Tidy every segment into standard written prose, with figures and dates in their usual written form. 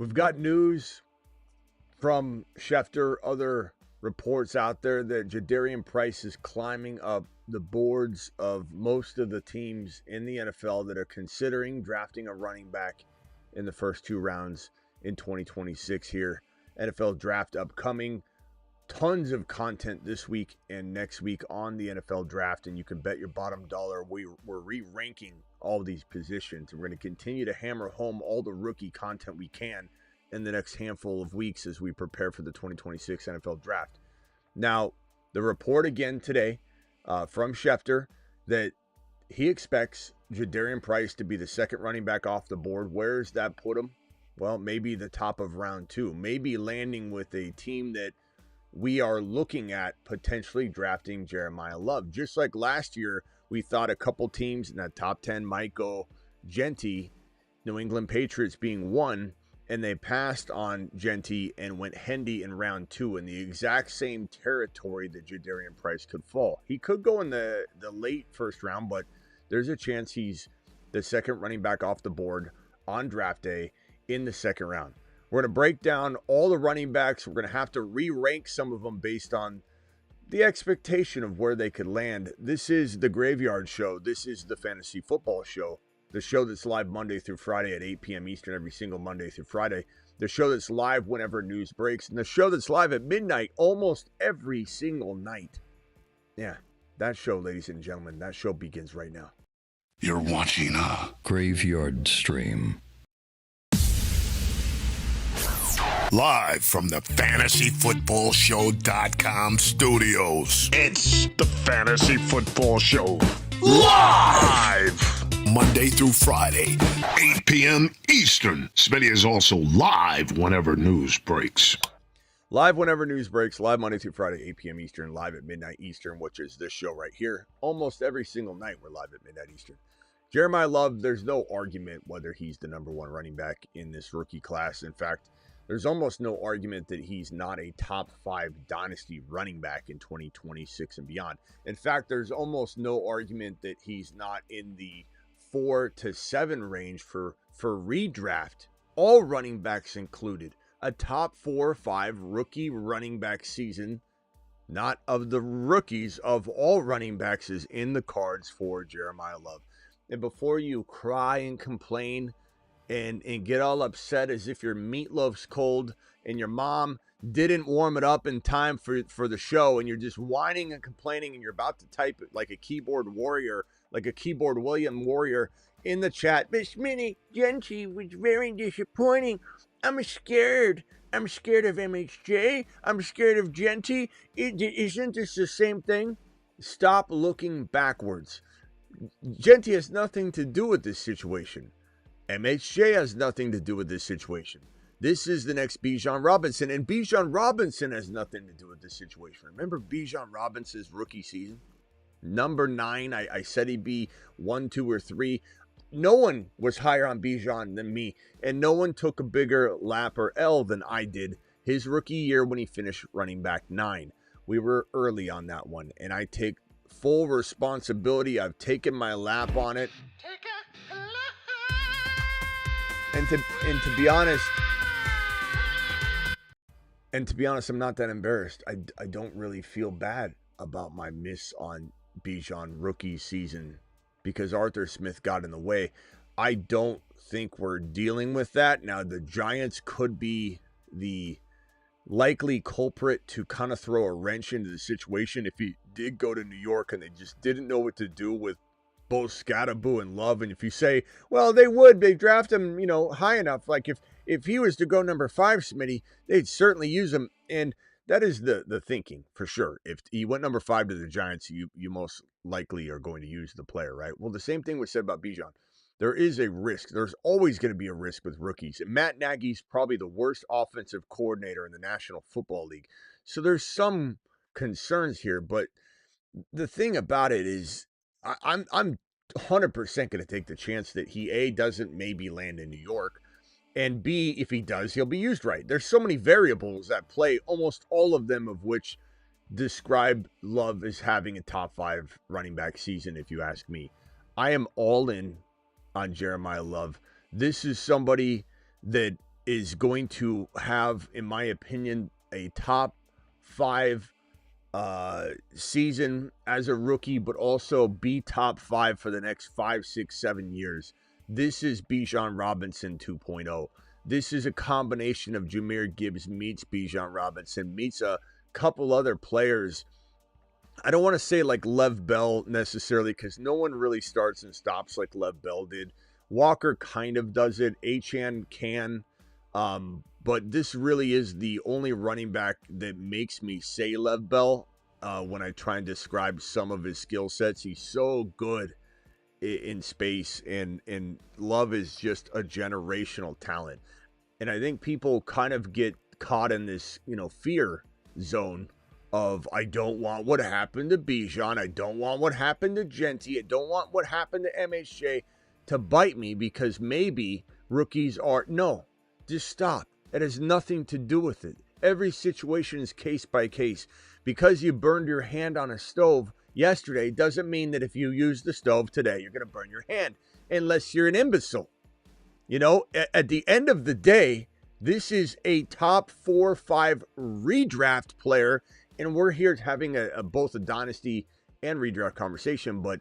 We've got news from Schefter, other reports out there that Jadarian Price is climbing up the boards of most of the teams in the NFL that are considering drafting a running back in the first two rounds in 2026 here. NFL draft upcoming. Tons of content this week and next week on the NFL draft, and you can bet your bottom dollar we're re-ranking all these positions. We're going to continue to hammer home all the rookie content we can in the next handful of weeks as we prepare for the 2026 NFL draft. Now, the report again today from Schefter that he expects Jadarian Price to be the second running back off the board. Where does that put him? Well, maybe the top of round two, maybe landing with a team that we are looking at potentially drafting Jeremiah Love. Just like last year, we thought a couple teams in that top 10 might go Genty, New England Patriots being one, and they passed on Genty and went Hendy in round two in the exact same territory that Jadarian Price could fall. He could go in the late first round, but there's a chance he's the second running back off the board on draft day in the second round. We're going to break down all the running backs. We're going to have to re-rank some of them based on the expectation of where they could land. This is the Graveyard Show. This is the Fantasy Football Show. The show that's live Monday through Friday at 8 p.m. Eastern every single Monday through Friday. The show that's live whenever news breaks. And the show that's live at midnight almost every single night. Yeah, that show, ladies and gentlemen, that show begins right now. You're watching a Graveyard Stream. live from the FantasyFootballShow.com studios. It's the Fantasy Football Show live Monday through Friday, 8 p.m. Eastern. Smitty is also live whenever news breaks. Live whenever news breaks, live Monday through Friday, 8 p.m. Eastern, live at midnight Eastern, which is this show right here. Almost every single night we're live at midnight Eastern. Jeremiah Love, there's no argument whether he's the number one running back in this rookie class. In fact, there's almost no argument that he's not a top 5 dynasty running back in 2026 and beyond. In fact, there's almost no argument that he's not in the 4 to 7 range for redraft, all running backs included. A top 4 or 5 rookie running back season, not of the rookies, of all running backs, is in the cards for Jeremiah Love. And before you cry and complain and get all upset as if your meatloaf's cold and your mom didn't warm it up in time for the show, and you're just whining and complaining and you're about to type it like a keyboard warrior, like a keyboard William warrior in the chat, Miss Smitty, Genty was very disappointing. I'm scared. I'm scared of MHJ. I'm scared of Genty. Isn't this the same thing? Stop looking backwards. Genty has nothing to do with this situation. MHJ has nothing to do with this situation. This is the next Bijan Robinson, and Bijan Robinson has nothing to do with this situation. Remember Bijan Robinson's rookie season? Number 9, I said he'd be 1, 2, or 3. No one was higher on Bijan than me, and no one took a bigger lap or L than I did his rookie year when he finished running back 9. We were early on that one, and I take full responsibility. I've taken my lap on it. And to be honest, I'm not that embarrassed. I don't really feel bad about my miss on Bijan rookie season because Arthur Smith got in the way. I don't think we're dealing with that. Now, the Giants could be the likely culprit to kind of throw a wrench into the situation if he did go to New York and they just didn't know what to do with both Scatterboo and Love. And if you say, well, they draft him, high enough. Like if he was to go number 5, Smitty, they'd certainly use him. And that is the thinking for sure. If he went number 5 to the Giants, you most likely are going to use the player, right? Well, the same thing was said about Bijan. There is a risk. There's always going to be a risk with rookies. And Matt Nagy's probably the worst offensive coordinator in the National Football League. So there's some concerns here. But the thing about it is I'm 100% going to take the chance that he, A, doesn't maybe land in New York, and B, if he does, he'll be used right. There's so many variables at play, almost all of them of which describe Love as having a top 5 running back season, if you ask me. I am all in on Jeremiah Love. This is somebody that is going to have, in my opinion, a top 5 season as a rookie, but also be top 5 for the next 5, 6, 7 years. This is Bijan Robinson 2.0. This is a combination of Jahmyr Gibbs meets Bijan Robinson, meets a couple other players. I don't want to say like Lev Bell necessarily, because no one really starts and stops like Lev Bell did. Walker kind of does it. Achane can. But this really is the only running back that makes me say Lev Bell when I try and describe some of his skill sets. He's so good in space, and Love is just a generational talent. And I think people kind of get caught in this, fear zone of, I don't want what happened to Bijan. I don't want what happened to Genty. I don't want what happened to MHJ to bite me, because maybe rookies are... No, just stop. It has nothing to do with it. Every situation is case by case. Because you burned your hand on a stove yesterday doesn't mean that if you use the stove today, you're going to burn your hand, unless you're an imbecile. At the end of the day, this is a top 4 or 5 redraft player, and we're here having both a dynasty and redraft conversation. But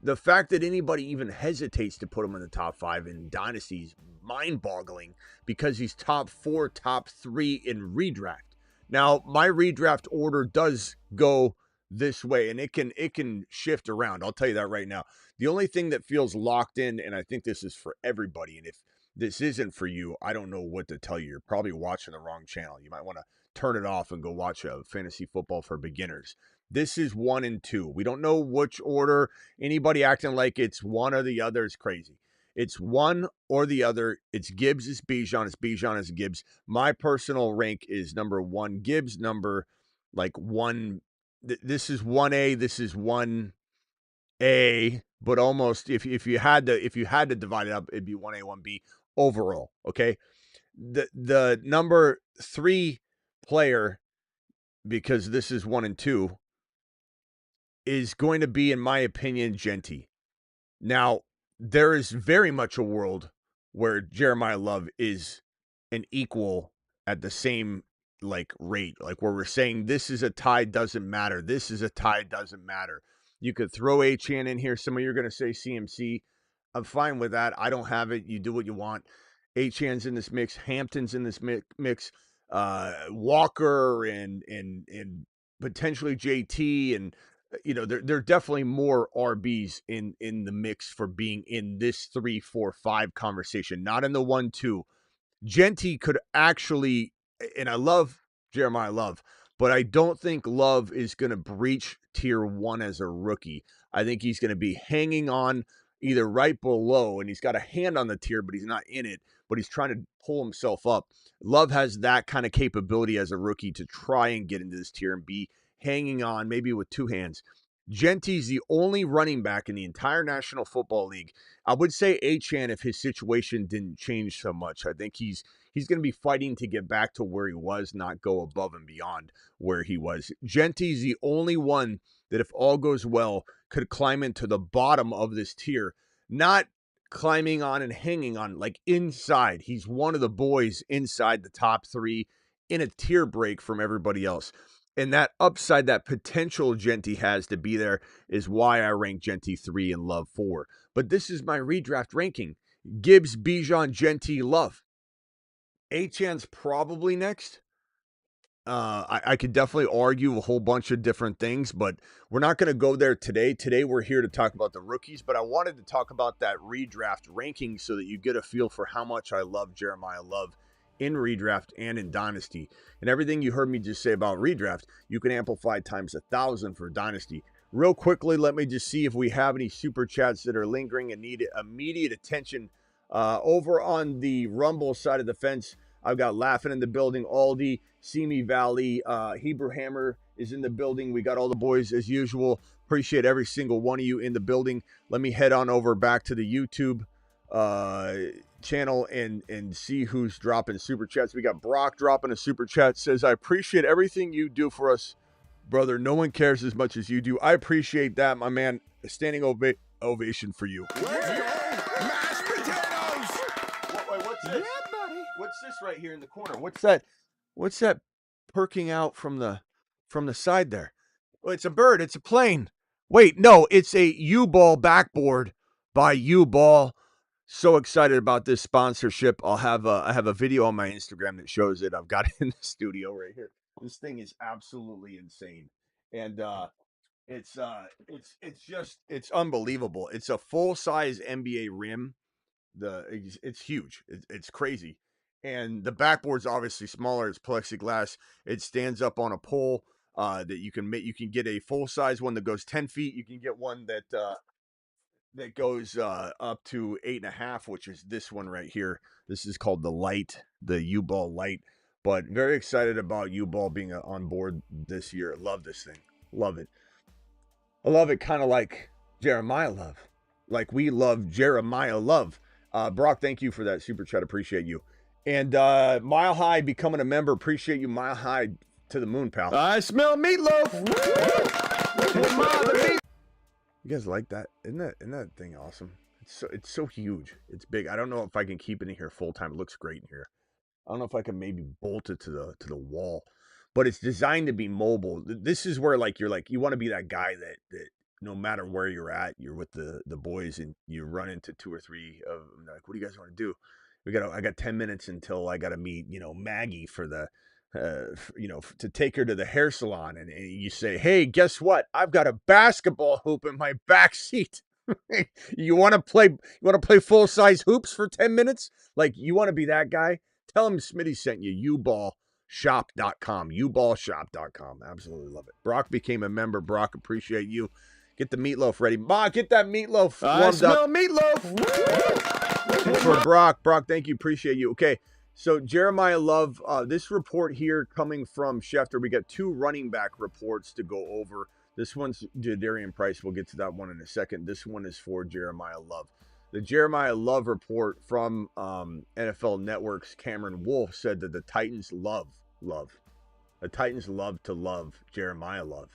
the fact that anybody even hesitates to put him in the top 5 in dynasty is mind-boggling, because he's top 4, top 3 in redraft. Now, my redraft order does go this way, and it can shift around. I'll tell you that right now. The only thing that feels locked in, and I think this is for everybody, and if this isn't for you, I don't know what to tell you. You're probably watching the wrong channel. You might want to turn it off and go watch Fantasy Football for Beginners. This is 1 and 2. We don't know which order. Anybody acting like it's one or the other is crazy. It's one or the other. It's Gibbs, it's Bijan, it's Bijan, it's Gibbs. My personal rank is number 1 Gibbs, number 1. This is 1A, this is 1A, but almost if you had to divide it up, it'd be 1A, 1B overall, okay? The number 3 player, because this is 1 and 2, is going to be, in my opinion, Genty. Now, there is very much a world where Jeremiah Love is an equal at the same rate, where we're saying this is a tie, doesn't matter. This is a tie, doesn't matter. You could throw Achane in here. Some of you are going to say CMC. I'm fine with that. I don't have it. You do what you want. Achane's in this mix. Hampton's in this mix. Walker and potentially JT, and there are definitely more RBs in the mix for being in this 3, 4, 5 conversation, not in the 1, 2. Genty could actually, and I love Jeremiah Love, but I don't think Love is going to breach tier 1 as a rookie. I think he's going to be hanging on either right below, and he's got a hand on the tier, but he's not in it, but he's trying to pull himself up. Love has that kind of capability as a rookie to try and get into this tier and be hanging on, maybe with 2 hands. Genty's the only running back in the entire National Football League. I would say Achane if his situation didn't change so much. I think he's going to be fighting to get back to where he was, not go above and beyond where he was. Genty's the only one that, if all goes well, could climb into the bottom of this tier, not climbing on and hanging on, inside. He's one of the boys inside the top 3 in a tier break from everybody else. And that upside, that potential Genty has to be there, is why I rank Genty 3 and Love 4. But this is my redraft ranking. Gibbs, Bijan, Genty, Love. Achane's probably next. I could definitely argue a whole bunch of different things, but we're not going to go there today. Today, we're here to talk about the rookies, but I wanted to talk about that redraft ranking so that you get a feel for how much I love Jeremiah Love in redraft and in dynasty. And everything you heard me just say about redraft, you can amplify times 1,000 for dynasty. Real quickly, let me just see if we have any super chats that are lingering and need immediate attention. Over on the Rumble side of the fence, I've got Laughing in the building, Aldi, Simi Valley, Hebrew Hammer is in the building. We got all the boys as usual. Appreciate every single one of you in the building. Let me head on over back to the YouTube channel and see who's dropping super chats. We got Brock dropping a super chat, says, I appreciate everything you do for us, brother. No one cares as much as you do. I appreciate that, my man. A standing ovation for you. Let's go. Mashed potatoes. What's this? Yeah, buddy. What's this right here in the corner? What's that? What's that perking out from the side there? Oh, it's a bird. It's a plane. Wait, no, it's a U-Ball backboard by U-Ball. So excited about this sponsorship. I have a video on my Instagram that shows it. I've got it in the studio right here. This thing is absolutely insane. And it's unbelievable. It's a full-size NBA rim. It's huge. It's crazy. And the backboard's obviously smaller. It's plexiglass. It stands up on a pole that you can make. You can get a full size one that goes 10 feet. You can get one that goes up to 8.5, which is this one right here. This is called the Light, the U-Ball Light. But very excited about U-Ball being on board this year. Love this thing. Love it. I love it kind of like Jeremiah Love. Like we love Jeremiah Love. Brock, thank you for that super chat. Appreciate you. And Mile High becoming a member. Appreciate you, Mile High, to the moon, pal. I smell meatloaf. You guys like that? Isn't that thing awesome? It's so huge. It's big. I don't know if I can keep it in here full time. It looks great in here. I don't know if I can maybe bolt it to the wall, but it's designed to be mobile. This is where you want to be that guy that no matter where you're at, you're with the boys and you run into two or three of them. Like, what do you guys want to do? I got 10 minutes until I got to meet, Maggie for the, to take her to the hair salon. And you say, hey, guess what? I've got a basketball hoop in my back seat. You want to play full size hoops for 10 minutes? Like, you want to be that guy? Tell him Smitty sent you. uballshop.com. uballshop.com. Absolutely love it. Brock became a member. Brock, appreciate you. Get the meatloaf ready. Ma, get that meatloaf warmed up. I smell meatloaf. And for Brock, thank you. Appreciate you. Okay, so Jeremiah Love, this report here coming from Schefter. We got two running back reports to go over. This one's Jadarian Price. We'll get to that one in a second. This one is for Jeremiah Love. The Jeremiah Love report from NFL Network's Cameron Wolf said that the Titans love. The Titans love to love Jeremiah Love.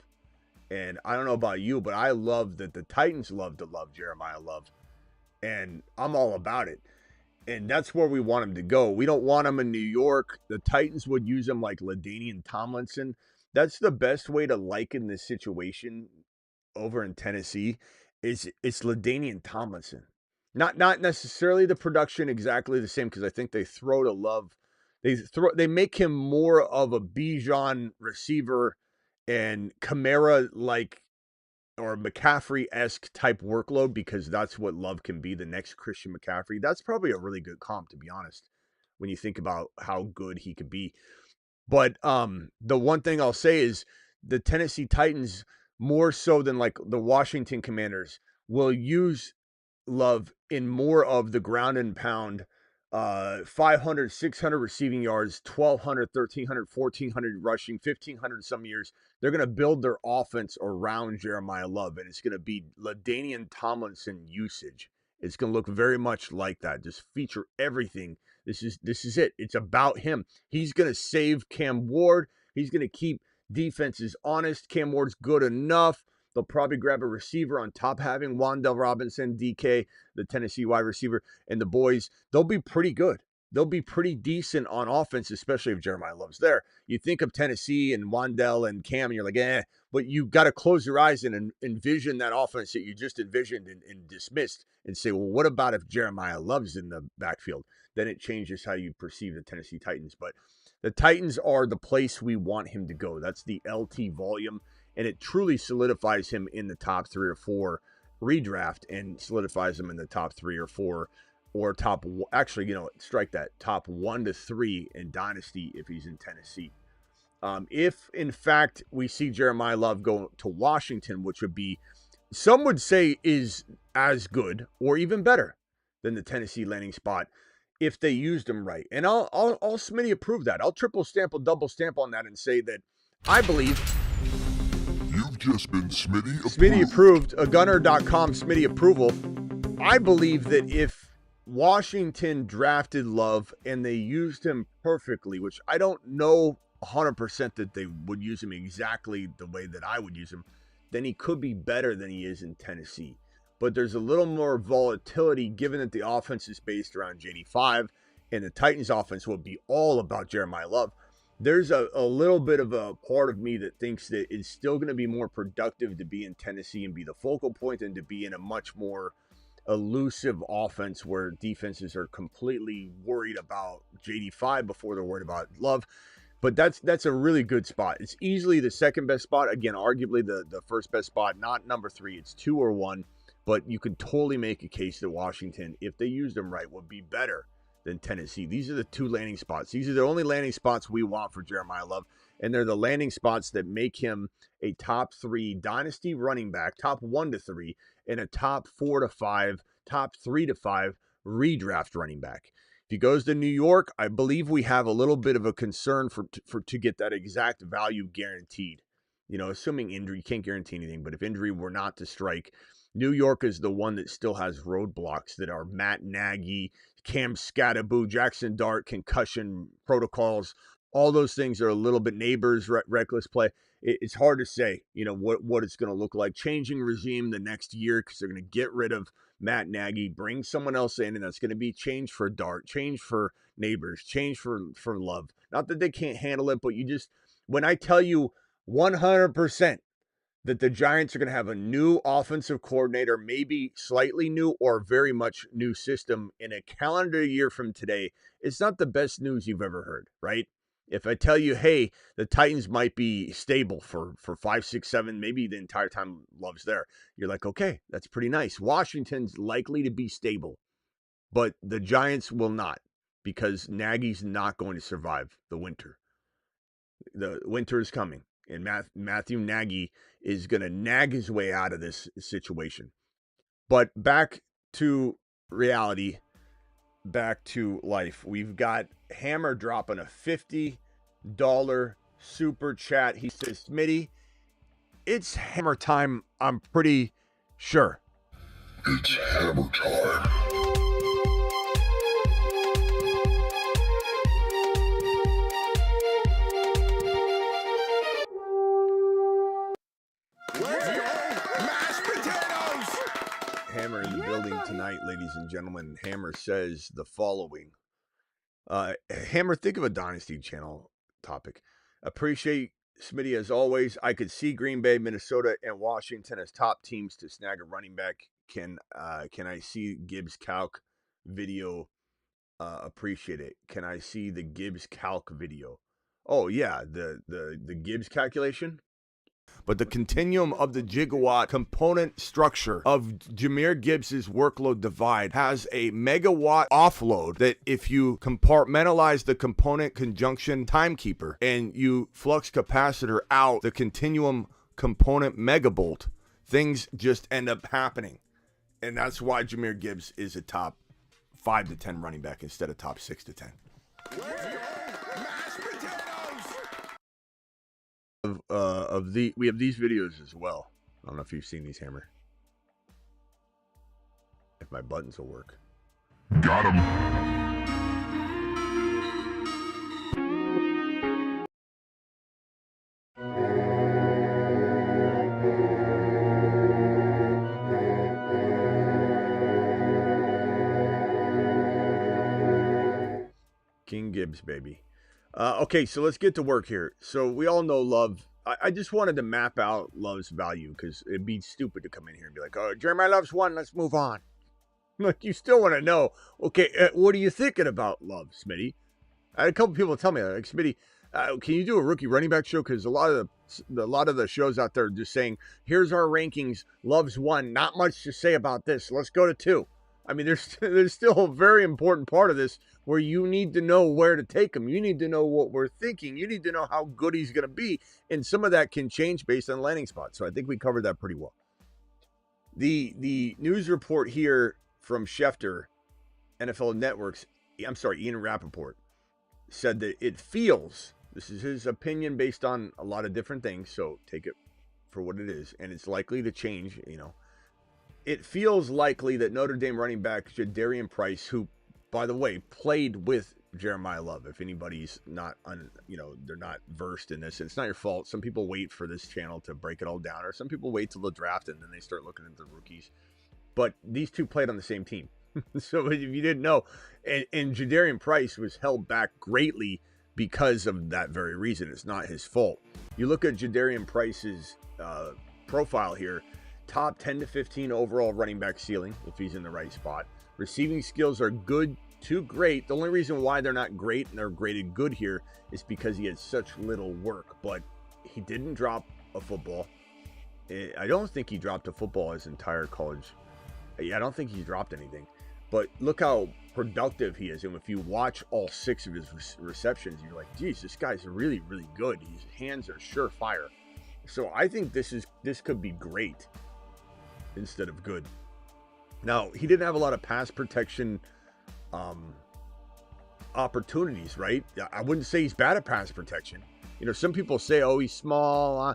And I don't know about you, but I love that the Titans love to love Jeremiah Love. And I'm all about it. And that's where we want him to go. We don't want him in New York. The Titans would use him like LaDainian Tomlinson. That's the best way to liken this situation over in Tennessee. It's LaDainian Tomlinson. Not necessarily the production exactly the same, because I think they throw to Love. They make him more of a Bijan receiver and Kamara-like or McCaffrey-esque type workload, because that's what Love can be, the next Christian McCaffrey. That's probably a really good comp, to be honest, when you think about how good he could be. But the one thing I'll say is the Tennessee Titans, more so than like the Washington Commanders, will use Love in more of the ground and pound, 500, 600 receiving yards, 1,200, 1,300, 1,400 rushing, 1,500 some years. They're going to build their offense around Jeremiah Love, and it's going to be LaDainian Tomlinson usage. It's going to look very much like that. Just feature everything. This is it. It's about him. He's going to save Cam Ward. He's going to keep defenses honest. Cam Ward's good enough. They'll probably grab a receiver on top, having Wan'Dale Robinson, DK, the Tennessee wide receiver, and the boys. They'll be pretty good. They'll be pretty decent on offense, especially if Jeremiah Love's there. You think of Tennessee and Wan'Dale and Cam, and you're like, but you got to close your eyes and envision that offense that you just envisioned and dismissed and say, well, what about if Jeremiah Love's in the backfield? Then it changes how you perceive the Tennessee Titans. But the Titans are the place we want him to go. That's the LT volume. And it truly solidifies him in the top 3 or 4 redraft, and solidifies him in the top 3 or 4 or top, actually, strike that, top 1 to 3 in Dynasty if he's in Tennessee. If, in fact, we see Jeremiah Love go to Washington, which would be, some would say is as good or even better than the Tennessee landing spot if they used him right. And I'll Smitty approve that. I'll triple stamp, double stamp on that and say that I believe You've just been Smitty approved. Smitty approved, a gunner.com Smitty approval. I believe that if Washington drafted Love and they used him perfectly, which I don't know 100% that they would use him exactly the way that I would use him, then he could be better than he is in Tennessee. But there's a little more volatility given that the offense is based around JD5 and the Titans offense will be all about Jeremiah Love. There's a little bit of a part of me that thinks that it's still going to be more productive to be in Tennessee and be the focal point than to be in a much more elusive offense where defenses are completely worried about JD5 before they're worried about Love. But that's a really good spot. It's easily the second best spot. Again, arguably the first best spot, not number 3. It's 2 or 1. But you could totally make a case that Washington, if they used them right, would be better than Tennessee. These are the 2 landing spots. These are the only landing spots we want for Jeremiah Love. And they're the landing spots that make him a top 3 dynasty running back, top 1 to 3, and a top 4 to 5, top 3 to 5 redraft running back. If he goes to New York, I believe we have a little bit of a concern to get that exact value guaranteed. Assuming injury, you can't guarantee anything, but if injury were not to strike, New York is the one that still has roadblocks that are Matt Nagy, Cam Scattaboo, Jackson Dart, concussion protocols. All those things are a little bit neighbors, reckless play. It's hard to say, what it's going to look like. Changing regime the next year because they're going to get rid of Matt Nagy, bring someone else in, and that's going to be change for Dart, change for Neighbors, change for Love. Not that they can't handle it, but when I tell you 100% that the Giants are going to have a new offensive coordinator, maybe slightly new or very much new system in a calendar year from today, it's not the best news you've ever heard, right? If I tell you, hey, the Titans might be stable for 5, 6, 7, maybe the entire time Love's there, you're like, okay, that's pretty nice. Washington's likely to be stable, but the Giants will not because Nagy's not going to survive the winter. The winter is coming, and Matthew Nagy is going to nag his way out of this situation. But back to reality, back to life. We've got Hammer dropping a $50 super chat. He says, Smitty, it's hammer time, I'm pretty sure. It's hammer time. Hammer in the building tonight, ladies and gentlemen. Hammer says the following. Hammer, think of a Dynasty Channel topic. Appreciate Smitty as always. I could see Green Bay, Minnesota, and Washington as top teams to snag a running back. Can I see Gibbs calc video? Appreciate it. Can I see the Gibbs calc video? Oh yeah, the Gibbs calculation. But the continuum of the gigawatt component structure of Jahmyr Gibbs's workload divide has a megawatt offload that if you compartmentalize the component conjunction timekeeper and you flux capacitor out the continuum component megabolt, things just end up happening. And that's why Jahmyr Gibbs is a top 5 to 10 running back instead of top 6 to 10. We have these videos as well. I don't know if you've seen these, Hammer. If my buttons will work. Got him. King Gibbs, baby. Okay, so let's get to work here. So we all know Love. I just wanted to map out Love's value because it'd be stupid to come in here and be like, oh, Jeremiah Love's one, let's move on. Like, you still want to know, okay, what are you thinking about Love, Smitty? I had a couple people tell me, like, Smitty, can you do a rookie running back show? Because a lot of the shows out there are just saying, here's our rankings, Love's one, not much to say about this, let's go to 2. I mean, there's still a very important part of this where you need to know where to take him. You need to know what we're thinking. You need to know how good he's going to be. And some of that can change based on landing spots. So I think we covered that pretty well. The news report here from Schefter, NFL Network's, Ian Rappaport, said that it feels, this is his opinion based on a lot of different things, so take it for what it is, and it's likely to change, It feels likely that Notre Dame running back Jadarian Price, who, by the way, played with Jeremiah Love. If anybody's not, they're not versed in this, it's not your fault. Some people wait for this channel to break it all down, or some people wait till the draft and then they start looking at the rookies. But these two played on the same team. So if you didn't know, and Jadarian Price was held back greatly because of that very reason. It's not his fault. You look at Jadarian Price's profile here, top 10 to 15 overall running back ceiling if he's in the right spot. Receiving skills are good to great. The only reason why they're not great and they're graded good here is because he had such little work, but he didn't drop a football. I don't think he dropped a football his entire college. I don't think he's dropped anything. But look how productive he is. And if you watch all 6 of his receptions, you're like, geez, this guy's really, really good. His hands are surefire. So I think this could be great instead of good. Now, he didn't have a lot of pass protection opportunities, right? I wouldn't say he's bad at pass protection. You know, some people say, oh, he's small.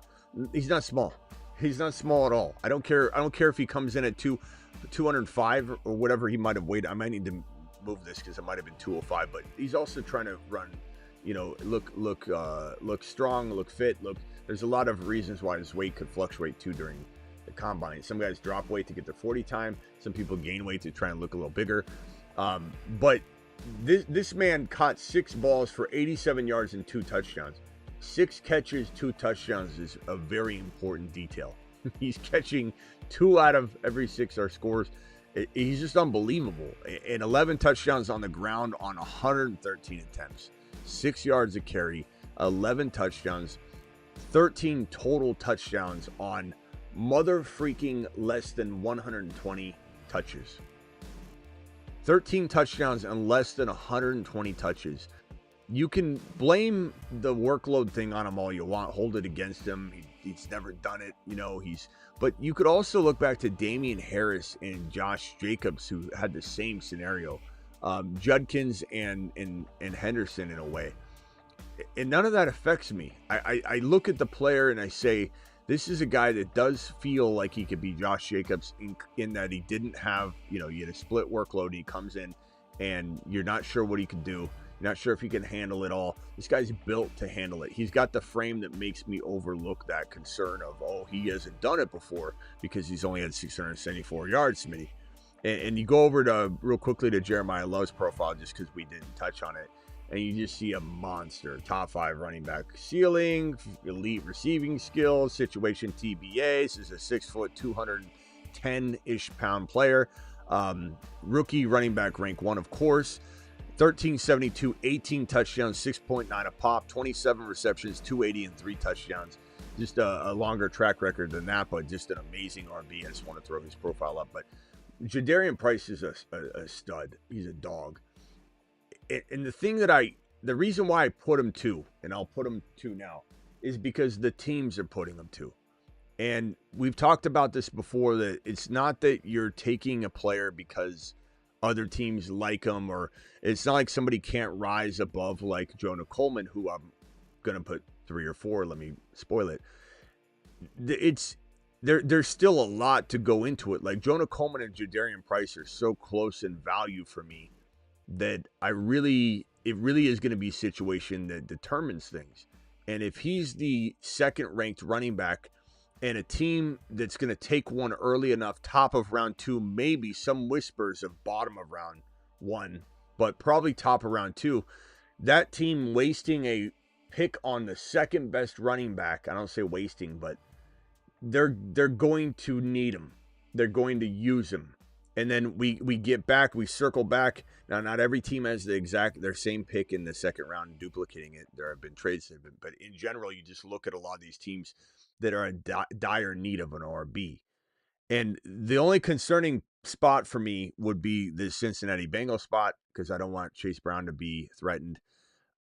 He's not small. He's not small at all. I don't care if he comes in at 205 or whatever he might have weighed. I might need to move this because it might have been 205, but he's also trying to run, you know, look strong, look fit. There's a lot of reasons why his weight could fluctuate too during the combine. Some guys drop weight to get their 40 time. Some people gain weight to try and look a little bigger. But this man caught 6 balls for 87 yards and 2 touchdowns. 6 catches, 2 touchdowns is a very important detail. He's catching 2 out of every 6 our scores. He's just unbelievable. And 11 touchdowns on the ground on 113 attempts. 6 yards a carry, 11 touchdowns, 13 total touchdowns on mother freaking less than 120 touches. 13 touchdowns and less than 120 touches. You can blame the workload thing on him all you want, hold it against him. He's never done it, you know. But you could also look back to Damian Harris and Josh Jacobs, who had the same scenario. Judkins and Henderson in a way. And none of that affects me. I look at the player and I say, this is a guy that does feel like he could be Josh Jacobs in that he didn't have, you know, you had a split workload. And he comes in and you're not sure what he can do. You're not sure if he can handle it all. This guy's built to handle it. He's got the frame that makes me overlook that concern of, oh, he hasn't done it before because he's only had 674 yards, Smitty. And you go over to real quickly to Jeremiah Love's profile just because we didn't touch on it. And you just see a monster, top 5 running back ceiling, elite receiving skills, situation TBA. This is a 6 foot, 210-ish pound player. Rookie running back rank 1, of course. 1372, 18 touchdowns, 6.9 a pop, 27 receptions, 280 and 3 touchdowns. Just a longer track record than that, but just an amazing RB. I just want to throw his profile up. But Jadarian Price is a stud. He's a dog. And the reason why I put him 2, and I'll put him 2 now, is because the teams are putting him 2. And we've talked about this before, that it's not that you're taking a player because other teams like him, or it's not like somebody can't rise above like Jonah Coleman, who I'm going to put 3 or 4. Let me spoil it. There's still a lot to go into it. Like Jonah Coleman and Jadarian Price are so close in value for me that it really is going to be a situation that determines things. And if he's the 2nd ranked running back and a team that's going to take one early enough, top of round 2, maybe some whispers of bottom of round 1, but probably top of round 2, that team wasting a pick on the 2nd best running back, I don't say wasting, but they're going to need him. They're going to use him. And then we get back, we circle back. Now, not every team has their same pick in the 2nd round and duplicating it. There have been trades, but in general, you just look at a lot of these teams that are in dire need of an RB. And the only concerning spot for me would be the Cincinnati Bengals spot, because I don't want Chase Brown to be threatened.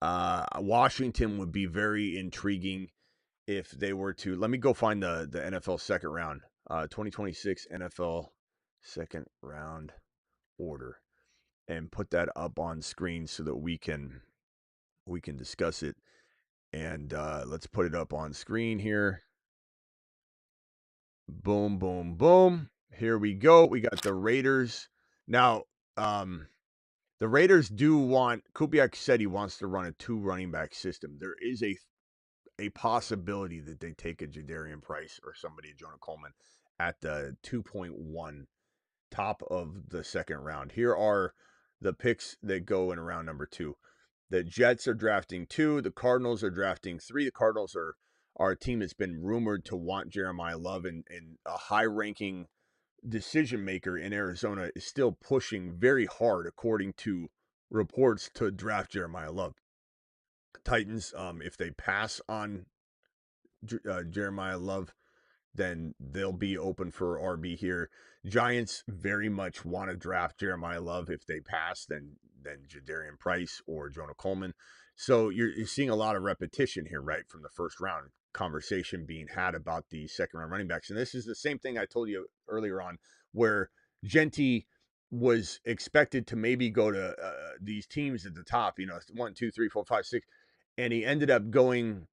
Washington would be very intriguing if they were to. Let me go find the NFL 2nd round, 2026 NFL 2nd round order, and put that up on screen so that we can discuss it. And let's put it up on screen here. Boom, boom, boom. Here we go. We got the Raiders. Now, the Raiders do want, Kubiak said he wants to run a 2 running back system. There is a possibility that they take a Jadarian Price or somebody, Jonah Coleman, at the 2.1 top of the second round. Here are the picks that go in round number 2. The Jets are drafting 2. The Cardinals are drafting 3. The Cardinals are a team that's been rumored to want Jeremiah Love, and a high-ranking decision maker in Arizona is still pushing very hard, according to reports, to draft Jeremiah Love. Titans, if they pass on Jeremiah Love, then they'll be open for RB here. Giants very much want to draft Jeremiah Love. If they pass, then Jadarian Price or Jonah Coleman. So you're seeing a lot of repetition here, right, from the first round. Conversation being had about the second round running backs. And this is the same thing I told you earlier on, where Genty was expected to maybe go to these teams at the top, 1, 2, 3, 4, 5, 6. And he ended up going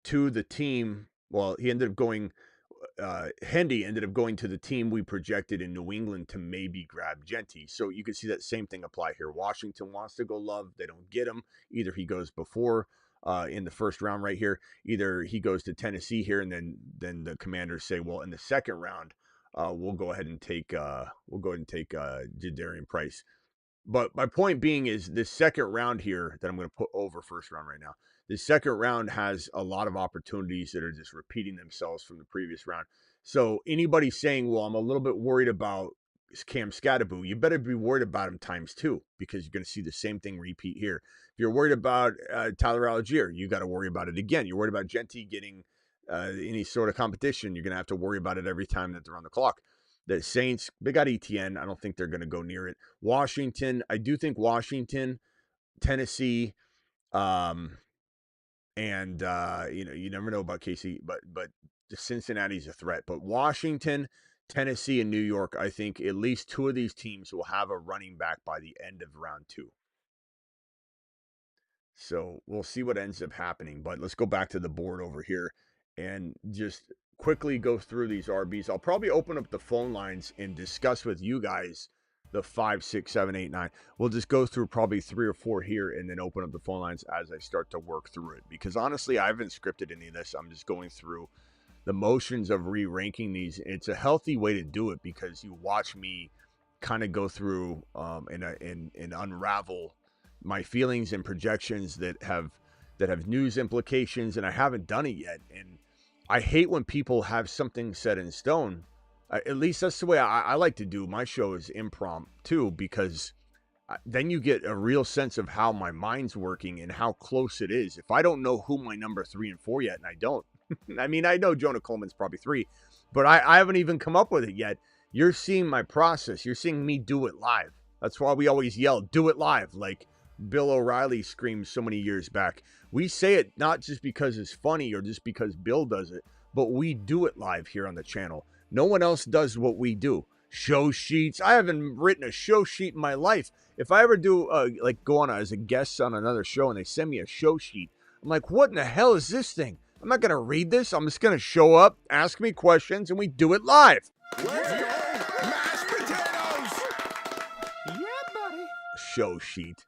to the team. Well, he ended up going Hendy ended up going to the team we projected in New England to maybe grab Genty. So you can see that same thing apply here. Washington wants to go Love. They don't get him. Either he goes before in the first round right here. Either he goes to Tennessee here, and then the Commanders say, well, in the second round, we'll go ahead and take Jadarian Price. But my point being is this second round here that I'm going to put over first round right now. The second round has a lot of opportunities that are just repeating themselves from the previous round. So anybody saying, well, I'm a little bit worried about Cam Scatterboo, you better be worried about him times 2, because you're going to see the same thing repeat here. If you're worried about Tyler Algier, you got to worry about it again. You're worried about Genty getting any sort of competition, you're going to have to worry about it every time that they're on the clock. The Saints, they got ETN. I don't think they're going to go near it. Washington, I do think Washington, Tennessee, and you never know about KC, but Cincinnati's a threat. But Washington, Tennessee, and New York, I think at least 2 of these teams will have a running back by the end of round 2. So we'll see what ends up happening. But let's go back to the board over here and just quickly go through these RBs. I'll probably open up the phone lines and discuss with you guys the 5, 6, 7, 8, 9. We'll just go through probably 3 or 4 here and then open up the phone lines as I start to work through it. Because honestly, I haven't scripted any of this. I'm just going through the motions of re-ranking these. It's a healthy way to do it because you watch me kind of go through and unravel my feelings and projections that have news implications, and I haven't done it yet. And I hate when people have something set in stone. At least that's the way I like to do my show, is impromptu, because then you get a real sense of how my mind's working and how close it is. If I don't know who my number 3 and 4 yet, and I don't, I mean, I know Jonah Coleman's probably 3, but I haven't even come up with it yet. You're seeing my process. You're seeing me do it live. That's why we always yell, do it live, like Bill O'Reilly screamed so many years back. We say it not just because it's funny or just because Bill does it, but we do it live here on the channel. No one else does what we do. Show sheets. I haven't written a show sheet in my life. If I ever do, like, go on as a guest on another show and they send me a show sheet, I'm like, what in the hell is this thing? I'm not going to read this. I'm just going to show up, ask me questions, and we do it live. Mashed potatoes! Yeah, buddy. Show sheet.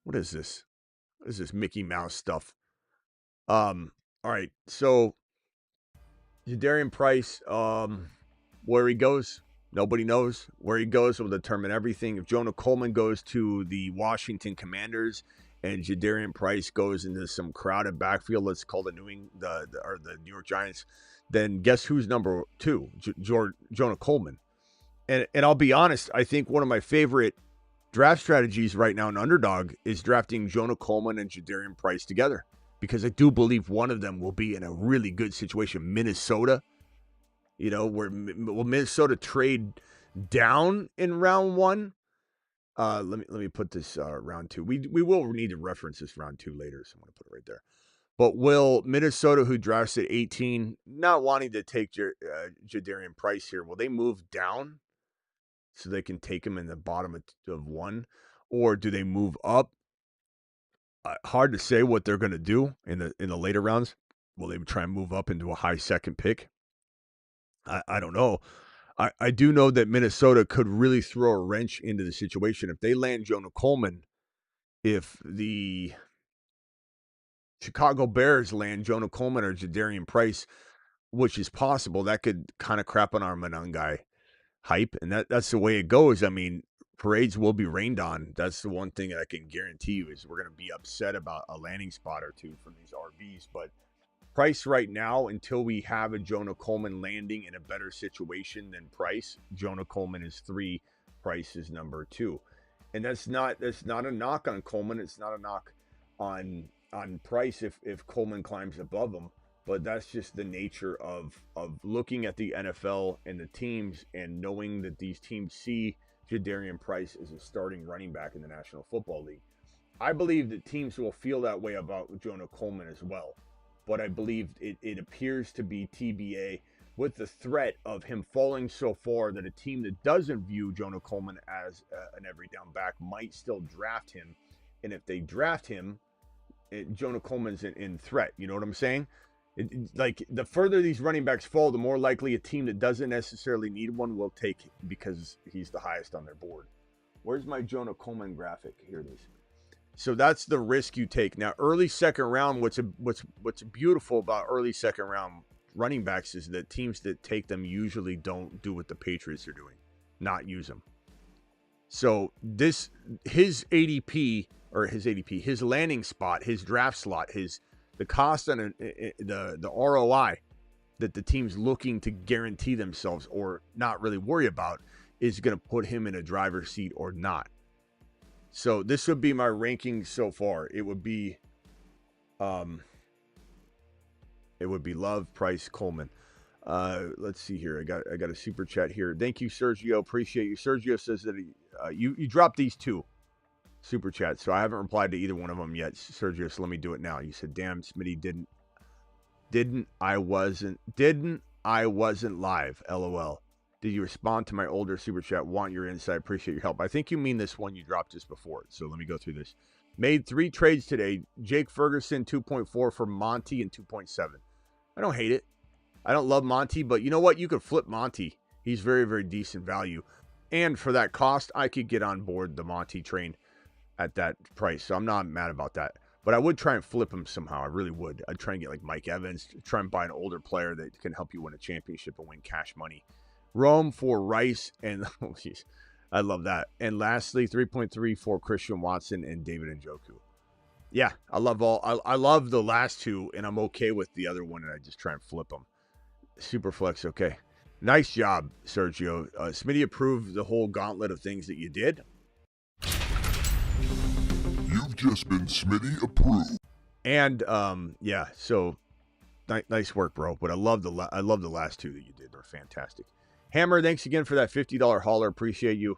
What is this? What is this Mickey Mouse stuff? All right. So Jadarian Price, where he goes, nobody knows. Where he goes will determine everything. If Jonah Coleman goes to the Washington Commanders and Jadarian Price goes into some crowded backfield, let's call the New York Giants, then guess who's number 2? Jonah Coleman. And I'll be honest, I think one of my favorite draft strategies right now in Underdog is drafting Jonah Coleman and Jadarian Price together, because I do believe one of them will be in a really good situation. Minnesota, will Minnesota trade down in round 1? Let me put this round 2. We will need to reference this round 2 later, so I'm going to put it right there. But will Minnesota, who drafts at 18, not wanting to take Jadarian Price here, will they move down so they can take him in the bottom of 1, or do they move up? Hard to say what they're going to do in the later rounds. Will they try and move up into a high second pick? I don't know. I do know that Minnesota could really throw a wrench into the situation if they land Jonah Coleman. If the Chicago Bears land Jonah Coleman or Jadarian Price, which is possible, that could kind of crap on our Manon guy. hype, and that's the way it goes. I mean, parades will be rained on. That's the one thing I can guarantee you is we're going to be upset about a landing spot or two from these RBs. But Price right now, until we have a Jonah Coleman landing in a better situation than Price, Jonah Coleman is 3, Price is number 2. And that's not a knock on Coleman. It's not a knock on Price if Coleman climbs above him. But that's just the nature of looking at the NFL and the teams and knowing that these teams see Jadarian Price as a starting running back in the National Football League. I believe that teams will feel that way about Jonah Coleman as well. But I believe it appears to be TBA with the threat of him falling so far that a team that doesn't view Jonah Coleman as an every down back might still draft him. And if they draft him, Jonah Coleman's in threat. You know what I'm saying? Like the further these running backs fall, the more likely a team that doesn't necessarily need one will take because he's the highest on their board. Where's my Jonah Coleman graphic? Here it is. So that's the risk you take. Now, early second round, what's beautiful about early second round running backs is that teams that take them usually don't do what the Patriots are doing, not use them. So his landing spot, his draft slot, the cost on the ROI that the team's looking to guarantee themselves or not really worry about is going to put him in a driver's seat or not. So this would be my rankings so far. It would be Love, Price, Coleman. Let's see here. I got a super chat here. Thank you, Sergio. Appreciate you. Sergio says that you dropped these 2 super chats, so I haven't replied to either one of them yet, Sergio. So let me do it now. You said, "Damn, Smitty didn't I wasn't live. LOL. Did you respond to my older super chat? Want your insight. Appreciate your help." I think you mean this one you dropped just before. So let me go through this. Made 3 trades today. Jake Ferguson 2.4 for Monty and 2.7. I don't hate it. I don't love Monty, but you know what? You could flip Monty. He's very, very decent value. And for that cost, I could get on board the Monty train at that price. So I'm not mad about that. But I would try and flip him somehow. I really would. I'd try and get like Mike Evans, try and buy an older player that can help you win a championship and win cash money. Rome for Rice and oh geez, I love that. And lastly, 3.3 for Christian Watson and David Njoku. Yeah, I love the last 2, and I'm okay with the other one, and I just try and flip them. Super flex, okay. Nice job, Sergio. Smitty approved the whole gauntlet of things that you did. You've just been Smitty approved. And yeah, so nice work, bro. But I love the last 2 that you did. They're fantastic. Hammer, thanks again for that $50 hauler. Appreciate you.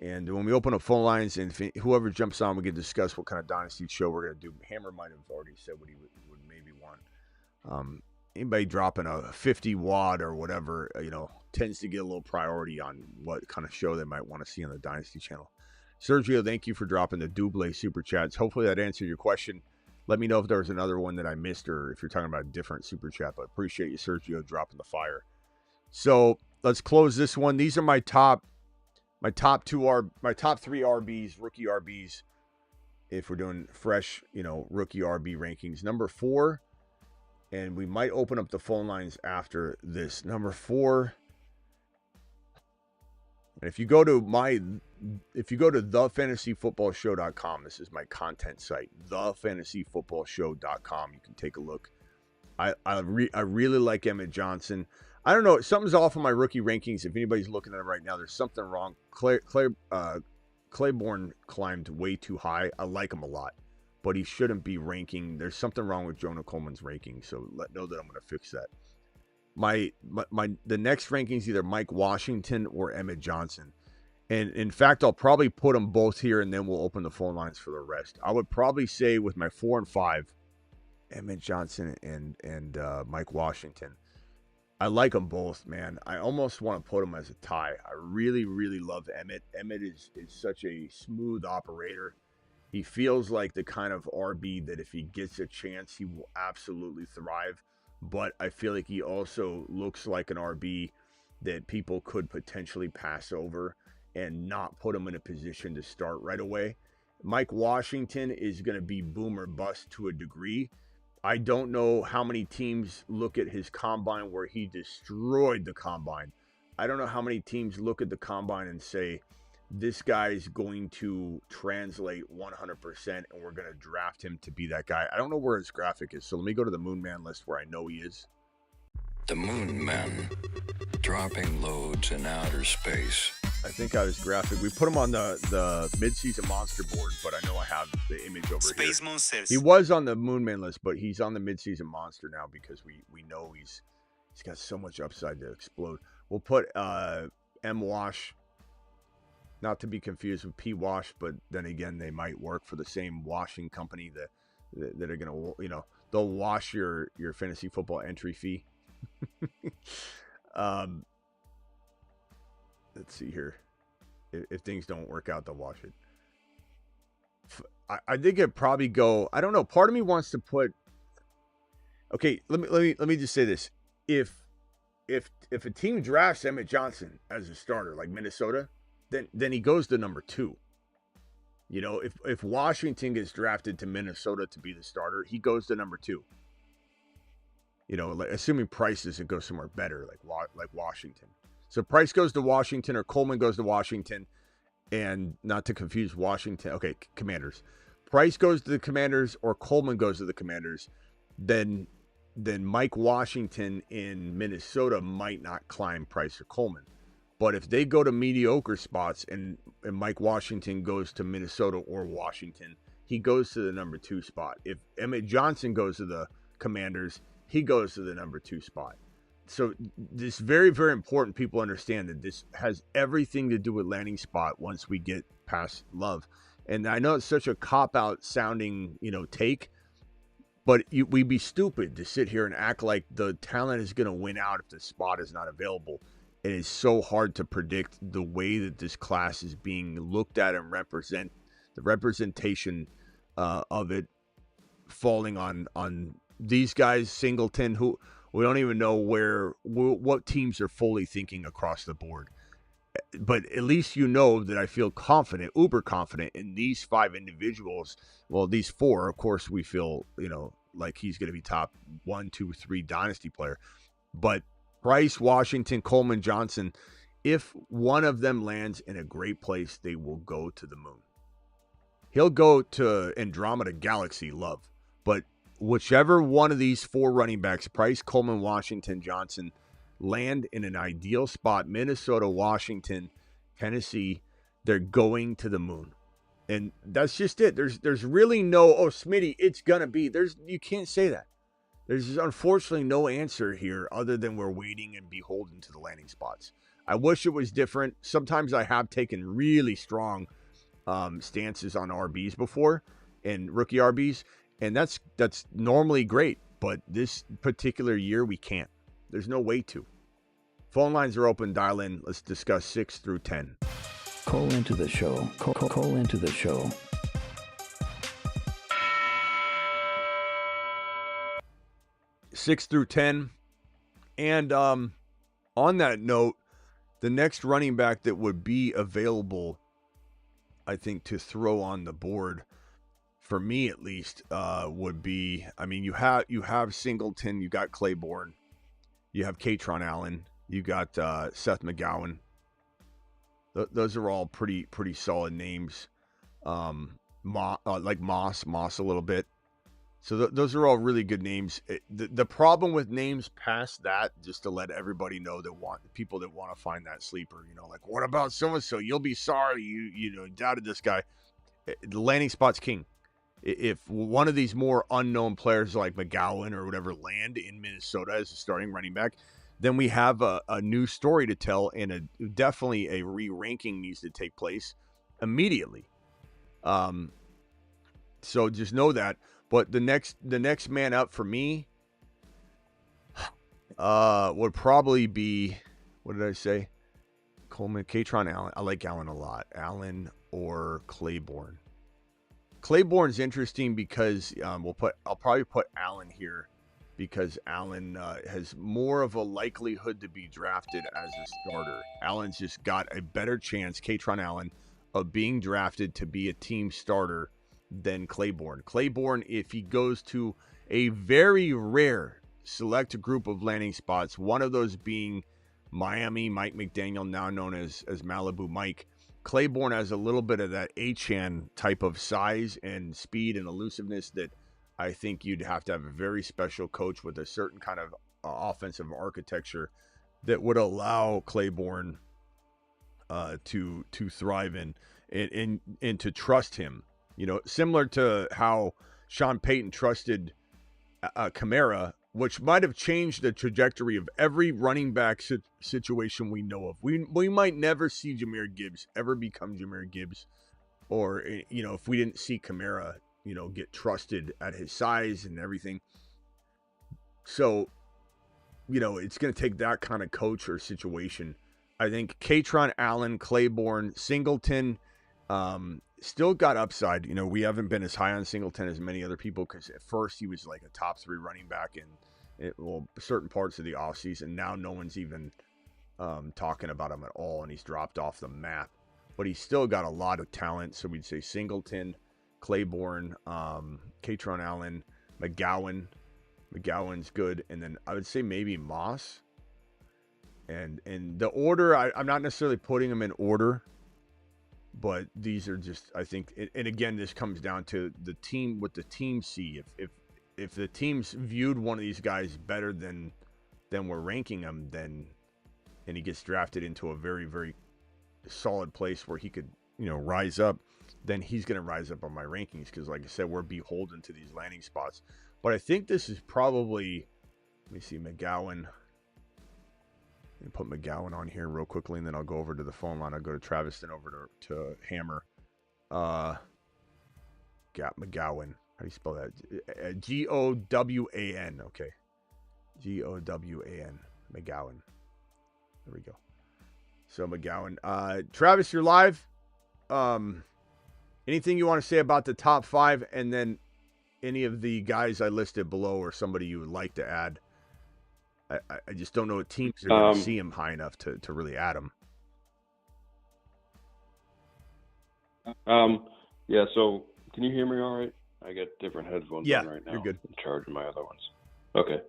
And when we open up phone lines, and whoever jumps on, we can discuss what kind of Dynasty show we're going to do. Hammer might have already said what he would maybe want. Anybody dropping a 50 watt or whatever, tends to get a little priority on what kind of show they might want to see on the Dynasty channel. Sergio, thank you for dropping the Double super chats. Hopefully that answered your question. Let me know if there was another one that I missed or if you're talking about a different super chat. But appreciate you, Sergio, dropping the fire. So let's close this one. These are my top 3 RBs, rookie RBs. If we're doing fresh, rookie RB rankings. Number 4, and we might open up the phone lines after this. Number 4. And if you go to thefantasyfootballshow.com, this is my content site, thefantasyfootballshow.com. You can take a look. I really like Emmett Johnson. I don't know. Something's off on my rookie rankings. If anybody's looking at it right now, there's something wrong. Claiborne climbed way too high. I like him a lot, but he shouldn't be ranking. There's something wrong with Jonah Coleman's ranking, so know that I'm going to fix that. The next ranking is either Mike Washington or Emmett Johnson. And in fact, I'll probably put them both here, and then we'll open the phone lines for the rest. I would probably say with my 4 and 5, Emmett Johnson and Mike Washington. I like them both, man. I almost want to put them as a tie. I really, really love Emmett. Emmett is such a smooth operator. He feels like the kind of RB that if he gets a chance, he will absolutely thrive. But I feel like he also looks like an RB that people could potentially pass over and not put him in a position to start right away. Mike Washington is going to be boom or bust to a degree. I don't know how many teams look at his combine where he destroyed the combine. I don't know how many teams look at the combine and say, this guy's going to translate 100% and we're going to draft him to be that guy. I don't know where his graphic is, so let me go to the Moon Man list where I know he is. The Moon Men, dropping loads in outer space. I think I was graphic. We put him on the mid-season monster board, but I know I have the image over Space here. Monsters. He was on the Moon Man list, but he's on the mid-season monster now because we know he's got so much upside to explode. We'll put M Wash, not to be confused with P Wash, but then again they might work for the same washing company that are gonna, you know, they'll wash your fantasy football entry fee. Let's see here. If things don't work out, they'll wash it. I think it'd probably go. I don't know. Part of me wants to put. Okay, let me just say this. If a team drafts Emmett Johnson as a starter, like Minnesota, then he goes to number 2. You know, if Washington gets drafted to Minnesota to be the starter, he goes to number 2. You know, like, assuming Price doesn't go somewhere better, like Washington. So Price goes to Washington or Coleman goes to Washington, and not to confuse Washington. Okay, Commanders. Price goes to the Commanders or Coleman goes to the Commanders, then Mike Washington in Minnesota might not climb Price or Coleman. But if they go to mediocre spots and Mike Washington goes to Minnesota or Washington, he goes to the number 2 spot. If Emmett Johnson goes to the Commanders, he goes to the number 2 spot. So this very, very important. People understand that this has everything to do with landing spot once we get past Love. And I know it's such a cop-out sounding, you know, take, but we'd be stupid to sit here and act like the talent is going to win out if the spot is not available. It is so hard to predict the way that this class is being looked at and the representation of it falling on these guys, Singleton, who we don't even know what teams are fully thinking across the board. But at least you know that I feel confident, uber confident in these 5 individuals. Well, these 4, of course, we feel, you know, like he's going to be top 1, 2, 3 dynasty player. But Price, Washington, Coleman, Johnson, if one of them lands in a great place, they will go to the moon. He'll go to Andromeda Galaxy, Love. But whichever one of these 4 running backs, Price, Coleman, Washington, Johnson, land in an ideal spot, Minnesota, Washington, Tennessee, they're going to the moon. And that's just it. There's really no, Smitty, it's going to be. You can't say that. There's unfortunately no answer here other than we're waiting and beholden to the landing spots. I wish it was different. Sometimes I have taken really strong stances on RBs before, and rookie RBs, and that's normally great. But this particular year, we can't. There's no way to. Phone lines are open. Dial in. Let's discuss 6 through 10. Call into the show. Call into the show. 6 through 10. And on that note, the next running back that would be available, I think, to throw on the board, for me at least, would be, I mean, you have Singleton, you got Claiborne, you have Katron Allen, you got Seth McGowan. Those are all pretty solid names. Like Moss a little bit. So those are all really good names. The problem with names past that, just to let everybody know people that want to find that sleeper, you know, like, what about so-and-so? You'll be sorry you doubted this guy. The landing spot's king. If one of these more unknown players like McGowan or whatever land in Minnesota as a starting running back, then we have a new story to tell, and definitely a re-ranking needs to take place immediately. So just know that. But the next man up for me would probably be, what did I say? Coleman, Katron Allen. I like Allen a lot. Allen or Claiborne. Claiborne's interesting because I'll probably put Allen here because Allen has more of a likelihood to be drafted as a starter. Allen's just got a better chance, Katron Allen, of being drafted to be a team starter than Claiborne. Claiborne, if he goes to a very rare select group of landing spots, one of those being Miami, Mike McDaniel, now known as Malibu Mike. Claiborne has a little bit of that Achane type of size and speed and elusiveness that I think you'd have to have a very special coach with a certain kind of offensive architecture that would allow Claiborne to thrive in and to trust him. You know, similar to how Sean Payton trusted Kamara, which might have changed the trajectory of every running back situation we know of. We might never see Jahmyr Gibbs ever become Jahmyr Gibbs, or, you know, if we didn't see Kamara, you know, get trusted at his size and everything. So, you know, it's going to take that kind of coach or situation. I think Katron Allen, Claiborne, Singleton, still got upside. You know, we haven't been as high on Singleton as many other people because at first he was like a top 3 running back in certain parts of the offseason. Now no one's even talking about him at all, and he's dropped off the map. But he's still got a lot of talent. So we'd say Singleton, Claiborne, Katron Allen, McGowan. McGowan's good. And then I would say maybe Moss. And the order, I'm not necessarily putting them in order, but these are just, I think, and again, this comes down to the team, what the team see. If the team's viewed one of these guys better than we're ranking him, then, and he gets drafted into a very, very solid place where he could, you know, rise up, then he's going to rise up on my rankings because, like I said, we're beholden to these landing spots. But I think this is probably, let me see, McGowan. And put McGowan on here real quickly, and then I'll go over to the phone line. I'll go to Travis, then over to Hammer. Got McGowan. How do you spell that? Gowan. Okay. Gowan. McGowan. There we go. So McGowan. Travis, you're live. Anything you want to say about the top 5, and then any of the guys I listed below, or somebody you would like to add? I just don't know what teams are going to see him high enough to really add him. Yeah, so can you hear me all right? I got different headphones on right now. You're good. I'm charging my other ones. Okay.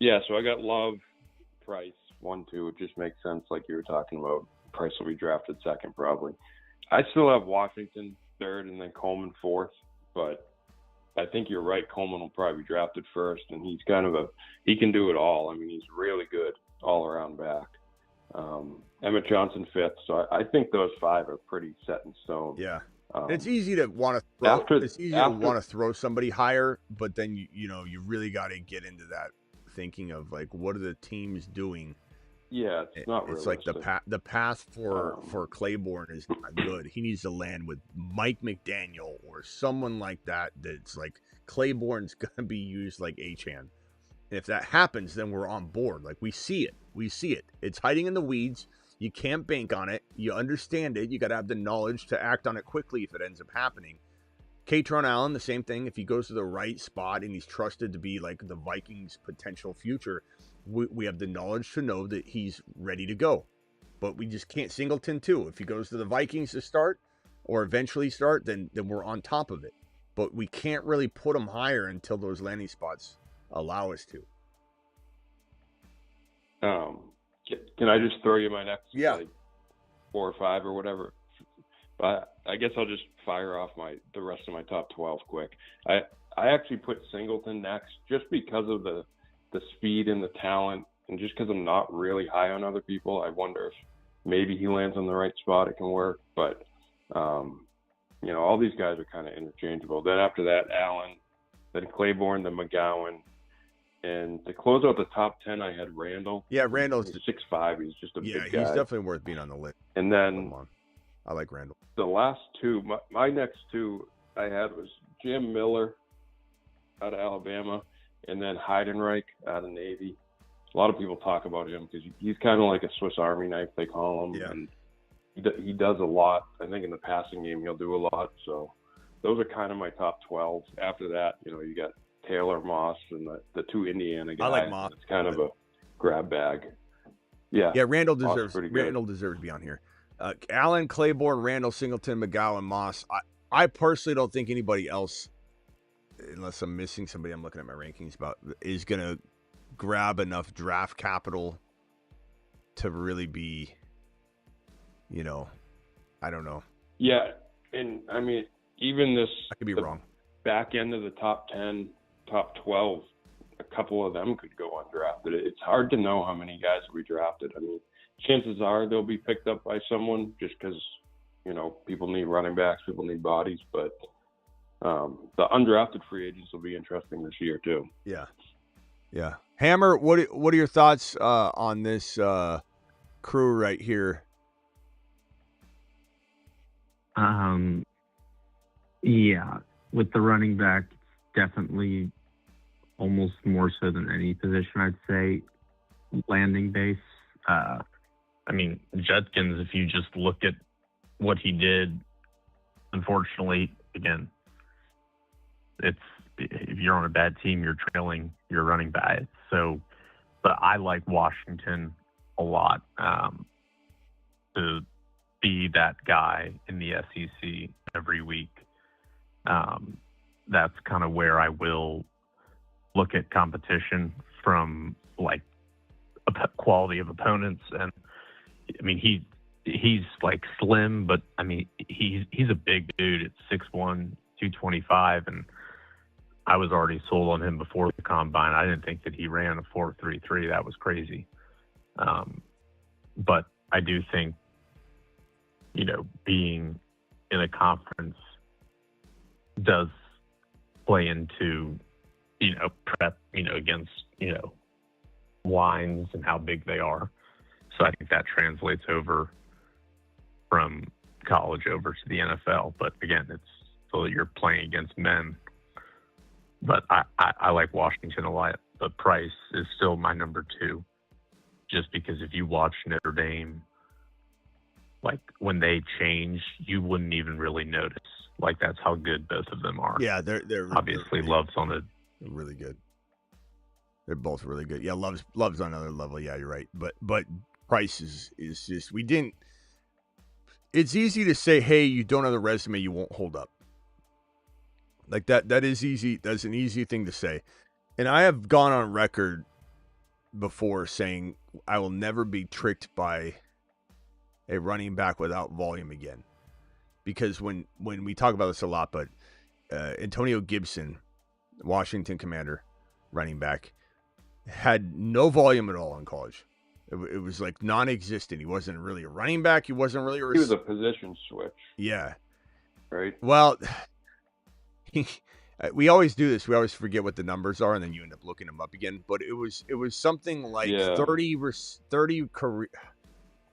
Yeah, so I got Love, Price, 1, 2. It just makes sense, like you were talking about. Price will be drafted second, probably. I still have Washington third and then Coleman fourth, but I think you're right. Coleman will probably be drafted first, and he's kind of he can do it all. I mean, he's really good all-around back. Emmett Johnson fifth, so I think those 5 are pretty set in stone. Yeah, it's easy to want to throw. It's easy to want to throw somebody higher, but then you really got to get into that thinking of like, what are the teams doing? Yeah, it's not realistic. It's like the path for Claiborne is not good. He needs to land with Mike McDaniel or someone like that. That's like, Claiborne's gonna be used like Achane. And if that happens, then we're on board. Like, we see it. It's hiding in the weeds. You can't bank on it. You understand it. You got to have the knowledge to act on it quickly if it ends up happening. Katron Allen, the same thing. If he goes to the right spot and he's trusted to be like the Vikings' potential future, we have the knowledge to know that he's ready to go. But we just can't. Singleton too. If he goes to the Vikings to start or eventually start, then we're on top of it. But we can't really put him higher until those landing spots allow us to. Can I just throw you my next 4 or 5 or whatever? But I guess I'll just fire off the rest of my top 12 quick. I actually put Singleton next just because of the speed and the talent, and just because I'm not really high on other people. I wonder if maybe he lands on the right spot, it can work. But all these guys are kind of interchangeable. Then after that, Allen, then Claiborne, then McGowan. And to close out the top 10, I had Randall. Yeah, Randall's 6'5". He's just a big guy. Yeah, he's definitely worth being on the list. And then I like Randall. The last 2, my next 2 I had was Jim Miller out of Alabama, and then Heidenreich out of Navy. A lot of people talk about him because he's kind of like a Swiss Army knife, they call him. Yeah. And he does a lot. I think in the passing game he'll do a lot. So those are kind of my top 12. After that, you got Taylor, Moss, and the 2 Indiana guys. I like Moss. It's kind of a grab bag. Yeah. Yeah, Randall deserves to be on here. Allen, Claiborne, Randall, Singleton, McGowan, Moss. I personally don't think anybody else, unless I'm missing somebody I'm looking at my rankings about, is going to grab enough draft capital to really be, I don't know. Yeah, and I mean, even this, I could be the wrong. back end of the top 10, top 12, a couple of them could go undrafted. It's hard to know how many guys will be drafted. I mean, chances are they'll be picked up by someone just because, people need running backs, people need bodies. But the undrafted free agents will be interesting this year too. Yeah. Yeah. Hammer, what are your thoughts on this crew right here? Yeah, with the running back, it's definitely almost more so than any position, I'd say, landing base. I mean, Judkins, if you just look at what he did, unfortunately, again, if you're on a bad team, you're trailing, you're running back. So, but I like Washington a lot to be that guy in the SEC every week. That's kind of where I will look at competition from, like, quality of opponents. And I mean, he's like slim, but I mean, he's a big dude at 6'1", 225, and I was already sold on him before the combine. I didn't think that he ran a 4.33. That was crazy. But I do think, being in a conference does play into, prep, against, lines and how big they are. So I think that translates over from college over to the NFL. But again, it's so that you're playing against men. But I like Washington a lot. But Price is still my number 2, just because if you watch Notre Dame, like when they change, you wouldn't even really notice. Like, that's how good both of them are. Yeah, they're obviously really, Love's on they're really good. They're both really good. Yeah, Love's on another level. Yeah, you're right. But Price is just, we didn't. It's easy to say, hey, you don't have the resume, you won't hold up. Like that is easy. That's an easy thing to say. And I have gone on record before saying I will never be tricked by a running back without volume again. Because when we talk about this a lot, but Antonio Gibson, Washington Commander, running back, had no volume at all in college. It was like non-existent. He wasn't really a running back. He wasn't really He was a position switch. Yeah. Right? Well, we always do this. We always forget what the numbers are, and then you end up looking them up again. But it was something like 30 career.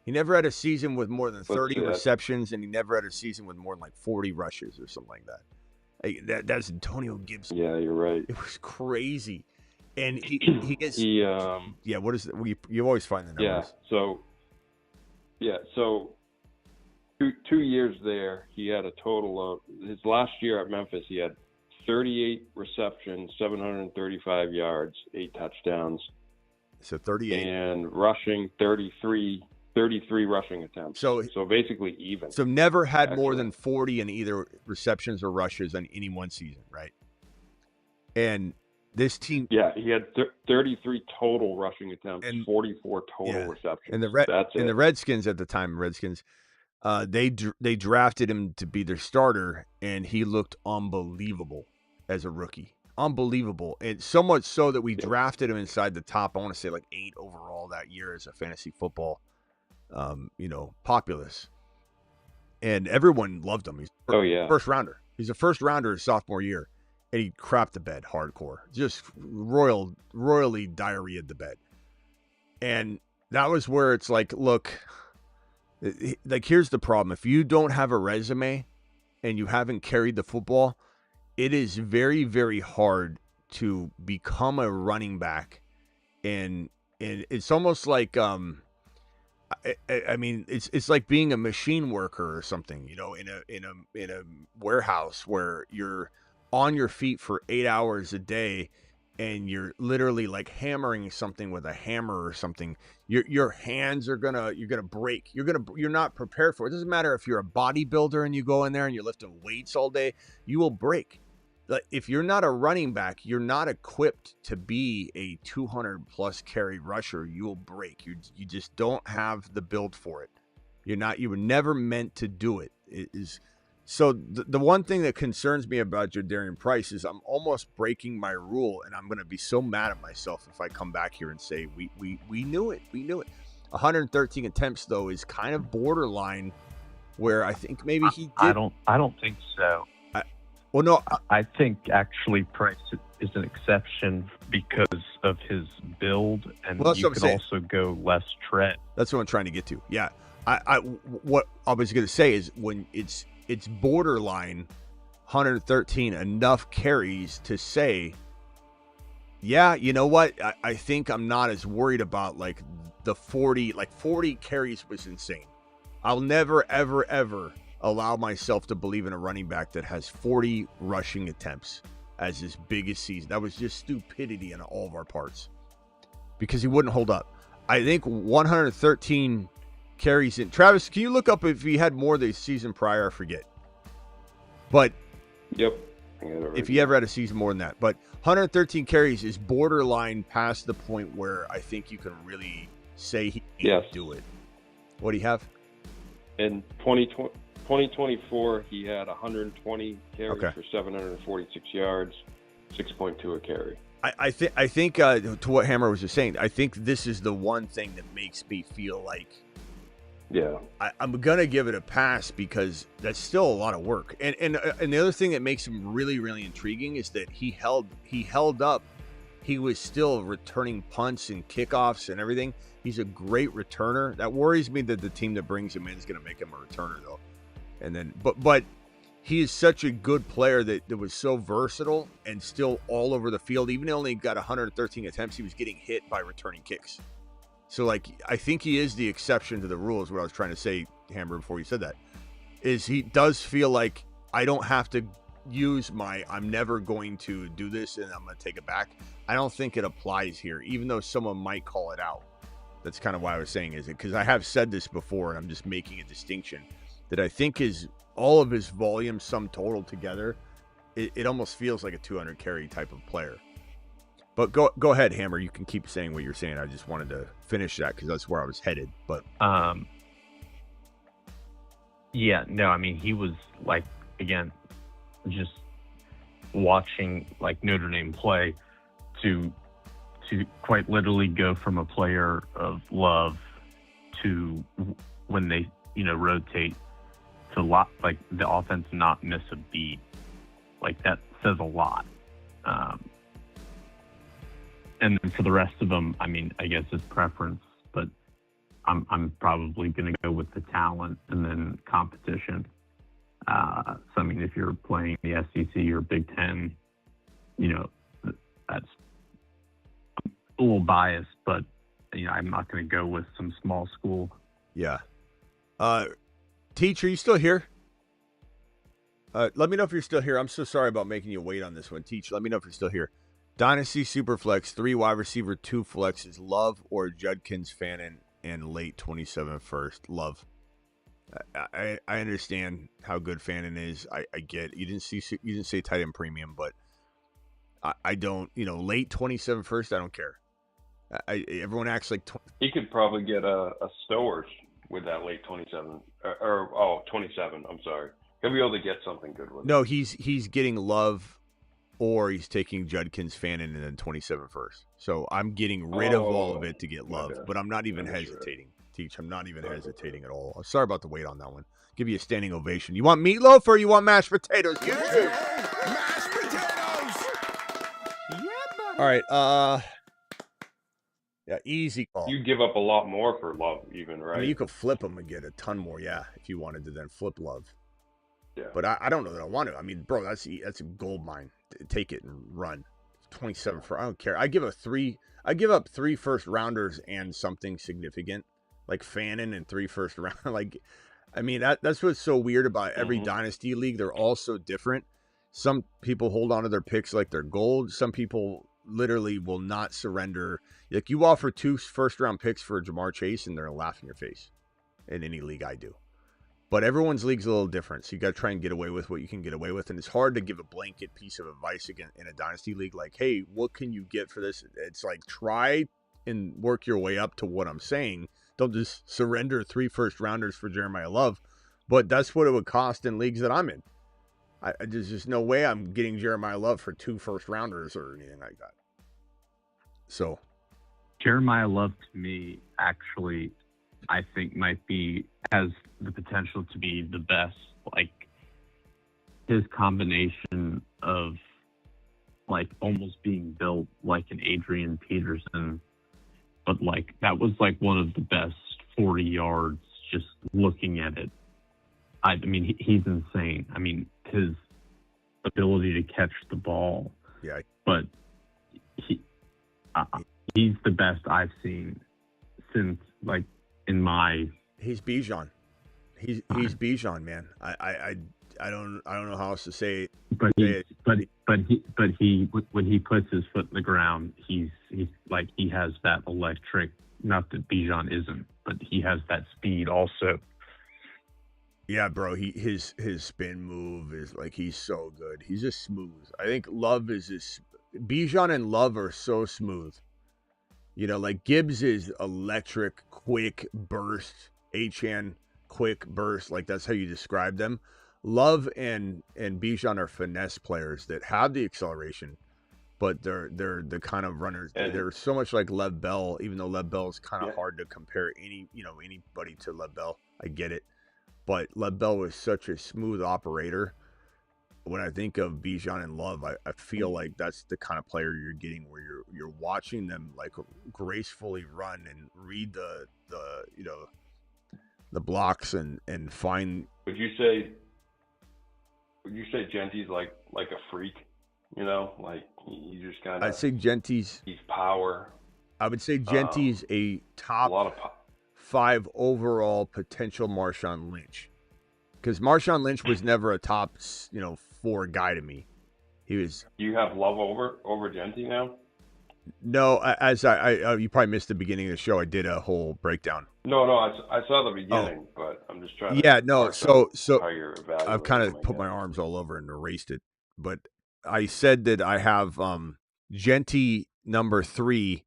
He never had a season with more than 30 receptions, and he never had a season with more than like 40 rushes or something like that. That's Antonio Gibson. Yeah, you're right. It was crazy. And he gets what is it? You always find the numbers. So 2 years there, he had a total of, his last year at Memphis, he had 38 receptions, 735 yards, 8 touchdowns. So 38. And rushing 33 rushing attempts. So basically even. So never had more than 40 in either receptions or rushes in any one season, right? And this team, he had 33 total rushing attempts and 44 total receptions. And the Redskins at the time, they drafted him to be their starter, and he looked unbelievable as a rookie. Unbelievable. And so much so that we drafted him inside the top, I want to say like 8 overall that year as a fantasy football, populace. And everyone loved him. He's first rounder. He's a first rounder his sophomore year. And he crapped the bed hardcore. Just royally diarrheaed the bed. And that was where it's like, look, like, here's the problem. If you don't have a resume and you haven't carried the football, it is very, very hard to become a running back. And it's almost like, I mean, it's like being a machine worker or something, in a warehouse where you're on your feet for 8 hours a day and you're literally like hammering something with a hammer or something. Your hands are gonna break. You're not prepared for it. It doesn't matter if you're a bodybuilder and you go in there and you're lifting weights all day, you will break. if you're not a running back, you're not equipped to be a 200 plus carry rusher. You'll break. You just don't have the build for it. You were never meant to do it. It is. So the one thing that concerns me about Jadarian Price is I'm almost breaking my rule, and I'm going to be so mad at myself if I come back here and say we knew it. We knew it. 113 attempts though is kind of borderline where I think maybe he did. I don't think so. Well, no, I think actually Price is an exception because of his build, and you can also go less tread. That's what I'm trying to get to. Yeah, what I was going to say is when it's borderline 113 enough carries to say, yeah, you know what? I think I'm not as worried about like the 40 carries was insane. I'll never, ever, ever allow myself to believe in a running back that has 40 rushing attempts as his biggest season. That was just stupidity on all of our parts because he wouldn't hold up. I think 113 carries in. Travis, can you look up if he had more the season prior? I forget. But yep. If he ever had a season more than that. But 113 carries is borderline past the point where I think you can really say he can do it. What do you have? In 2024, he had 120 carries for 746 yards, 6.2 a carry. I think to what Hammer was just saying, I think this is the one thing that makes me feel like I'm gonna give it a pass because that's still a lot of work. And the other thing that makes him really, really intriguing is that he held up. He was still returning punts and kickoffs and everything. He's a great returner. That worries me that the team that brings him in is gonna make him a returner though. And then but he is such a good player that was so versatile and still all over the field. Even though he only got 113 attempts, he was getting hit by returning kicks. So, like, I think he is the exception to the rule is what I was trying to say, Hammer, before you said that. Is he does feel like I don't have to use I'm never going to do this and I'm going to take it back. I don't think it applies here, even though someone might call it out. That's kind of why I was saying is it because I have said this before and I'm just making a distinction that I think is all of his volume sum total together, it almost feels like a 200 carry type of player. But go ahead, Hammer. You can keep saying what you're saying. I just wanted to finish that because that's where I was headed. But yeah, no, I mean he was like again, just watching like Notre Dame play to quite literally go from a player of love to when they rotate to like the offense not miss a beat. Like that says a lot. And then for the rest of them, I mean, I guess it's preference, but I'm probably going to go with the talent and then competition. So, I mean, if you're playing the SEC or Big Ten, that's a little biased, but, I'm not going to go with some small school. Yeah. Teach, are you still here? Let me know if you're still here. I'm so sorry about making you wait on this one. Teach, let me know if you're still here. Dynasty Superflex, 3 wide receiver, 2 flexes, Love or Judkins, Fannin, and late 27 first. Love. I understand how good Fannin is. I get you didn't say tight end premium, but I don't. Late 27 first. I don't care. Everyone acts like he could probably get a Stowers with that late 27 or 27. I'm sorry. He'll be able to get something good with it. No, he's getting Love. Or he's taking Judkins, Fannin, and then 27 first. So I'm getting rid of all of it to get Love, but I'm not even hesitating. Teach, I'm not even hesitating at all. Sorry about the wait on that one. Give you a standing ovation. You want meatloaf or you want mashed potatoes? You too. Mashed potatoes. Yeah, buddy. All right. Yeah, easy call. You give up a lot more for Love, even, right? I mean, you could flip him and get a ton more, yeah, if you wanted to then flip Love. Yeah. But I don't know that I want to. I mean, bro, that's a gold mine. Take it and run. 27 for I don't care. I give up 3 first rounders and something significant like Fannin and 3 first round. Like, I mean that's what's so weird about every dynasty league. They're all so different. Some people hold on to their picks like they're gold. Some people literally will not surrender. Like you offer 2 first round picks for Jamar Chase and they're laughing in your face in any league I do. But everyone's league's a little different, so you got to try and get away with what you can get away with. And it's hard to give a blanket piece of advice again in a dynasty league, like, hey, what can you get for this? It's like, try and work your way up to what I'm saying. Don't just surrender 3 first-rounders for Jeremiah Love. But that's what it would cost in leagues that I'm in. There's just no way I'm getting Jeremiah Love for 2 first-rounders or anything like that. So Jeremiah Love, to me, actually, I think has the potential to be the best. Like, his combination of, like, almost being built like an Adrian Peterson, but, like, that was, like, one of the best 40 yards just looking at it. I mean, he's insane. I mean, his ability to catch the ball. Yeah. But he's the best I've seen since, like, in my. He's Bijan. He's Bijan, man. I don't know how else to say it. But he when he puts his foot in the ground, he's like, he has that electric. Not that Bijan isn't, but he has that speed also. Yeah, bro. His spin move is like, he's so good. He's just smooth. I think Love is just, Bijan and Love are so smooth. You know, like Gibbs is electric, quick burst. Achane, quick burst. Like, that's how you describe them. Love and Bijan are finesse players that have the acceleration, but they're the kind of runners. They're so much like Lev Bell, even though Lev Bell is kind of hard to compare anybody to Lev Bell. I get it. But Lev Bell was such a smooth operator. When I think of Bijan and Love, I feel like that's the kind of player you're getting, where you're watching them like gracefully run and read the blocks and find. Would you say Genty's like a freak? You know, like, he just kind of. I'd say Genty's. He's power. I would say Genty's a top 5 overall potential Marshawn Lynch, because Marshawn Lynch was never a top 4 guy to me. He was. You have Love over Genty now? No, as I you probably missed the beginning of the show. I did a whole breakdown. No, I saw the beginning, but I'm just trying to. Yeah, no. So how you're I've kind of put my arms all over and erased it, but I said that I have Genty number 3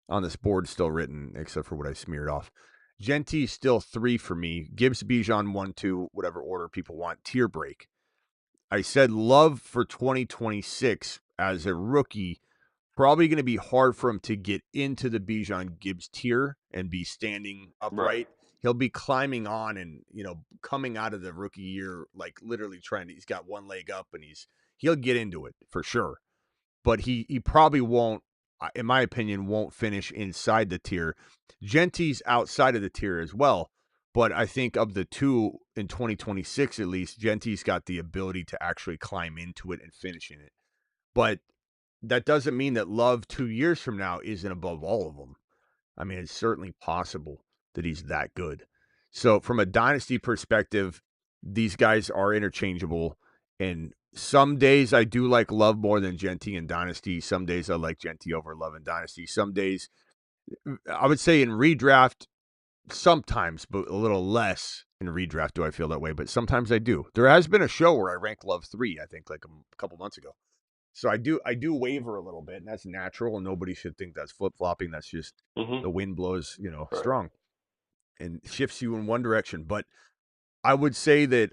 on this board still written, except for what I smeared off. Genty still 3 for me. Gibbs, Bijan 1, 2, whatever order people want. Tier break. I said Love for 2026 as a rookie. Probably going to be hard for him to get into the Bijan Gibbs tier and be standing upright. Right. He'll be climbing on and, coming out of the rookie year, like literally he's got one leg up and he'll get into it for sure. But he probably won't, in my opinion, won't finish inside the tier. Genty's outside of the tier as well. But I think of the two in 2026, at least, Genty's got the ability to actually climb into it and finish in it. But that doesn't mean that Love 2 years from now isn't above all of them. I mean, it's certainly possible that he's that good. So from a dynasty perspective, these guys are interchangeable. And some days I do like Love more than Genty in dynasty. Some days I like Genty over Love in dynasty. Some days, I would say in redraft, sometimes, but a little less in redraft do I feel that way. But sometimes I do. There has been a show where I ranked Love 3, I think, like a couple months ago. So I do waver a little bit, and that's natural, and nobody should think that's flip-flopping. That's just the wind blows, strong and shifts you in one direction. But I would say that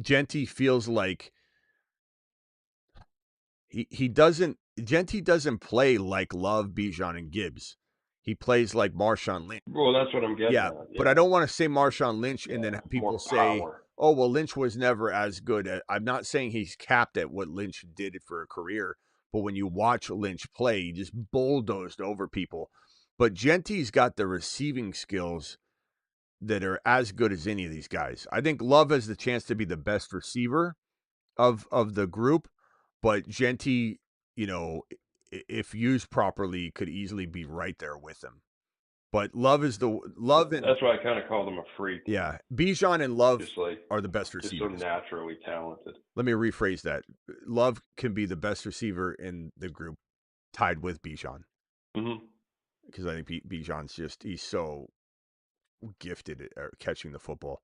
Genty feels like Genty doesn't play like Love, Bijan, and Gibbs. He plays like Marshawn Lynch. Well, that's what I'm getting at. Yeah. But I don't want to say Marshawn Lynch and then people say, oh, well, Lynch was never as good. I'm not saying he's capped at what Lynch did for a career, but when you watch Lynch play, he just bulldozed over people. But Genty's got the receiving skills that are as good as any of these guys. I think Love has the chance to be the best receiver of the group, but Genty, if used properly, could easily be right there with him. But Love is Love, and that's why I kind of called him a freak. Yeah, Bijan and Love are the best receivers. Just so naturally talented. Let me rephrase that. Love can be the best receiver in the group, tied with Bijan. Because I think Bijan's he's so gifted at catching the football.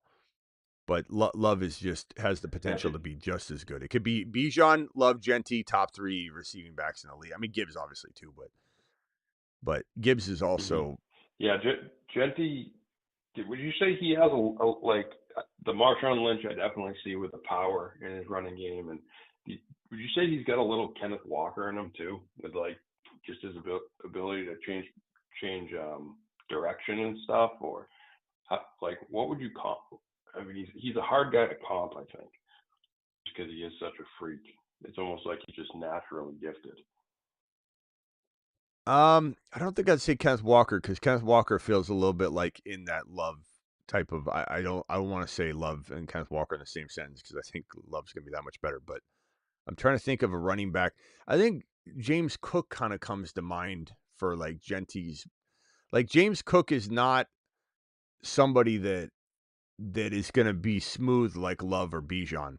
But Love is has the potential to be just as good. It could be Bijan, Love, Genty, top 3 receiving backs in the league. I mean, Gibbs obviously too, but Gibbs is also. Yeah, Genty. Would you say he has like the Marshawn Lynch? I definitely see with the power in his running game, and would you say he's got a little Kenneth Walker in him too, with like just his ability to change direction and stuff, or like what would you comp? I mean, he's a hard guy to comp, I think, because he is such a freak. It's almost like he's just naturally gifted. I don't think I'd say Kenneth Walker, because Kenneth Walker feels a little bit like in that Love type of. I don't want to say Love and Kenneth Walker in the same sentence, because I think Love's gonna be that much better. But I'm trying to think of a running back. I think James Cook kind of comes to mind for like Genty's. Like James Cook is not somebody that is going to be smooth like Love or Bijan,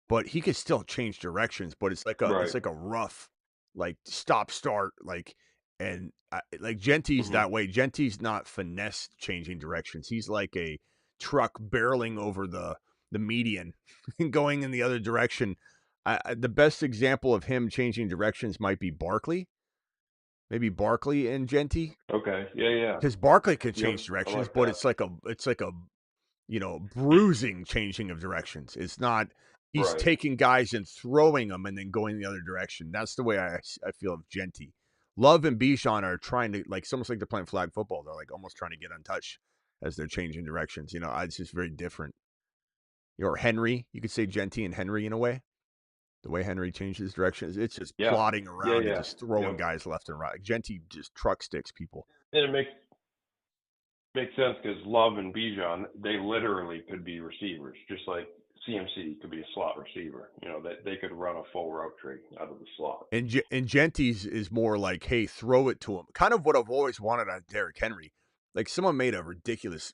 but he could still change directions. But it's like a rough, like stop start, like, and like Genty's that way. Genty's not finesse changing directions. He's like a truck barreling over the median and going in the other direction. The best example of him changing directions might be Barkley. Maybe Barkley and Genty. Okay. Yeah. Because Barkley could change directions, like but that. it's like a bruising changing of directions. It's not he's taking guys and throwing them and then going the other direction. That's the way I feel of Genty. Love and Bijan are trying to, like, it's almost like they're playing flag football. They're like almost trying to get untouched as they're changing directions. It's just very different. Or Henry, you could say Genty and Henry in a way. The way Henry changes directions, it's just plodding around and just throwing guys left and right. Genty just truck sticks people. And it makes sense because Love and Bijan, they literally could be receivers, just like CMC could be a slot receiver. They could run a full route tree out of the slot. And Genty's is more like, hey, throw it to him. Kind of what I've always wanted on Derrick Henry. Like someone made a ridiculous,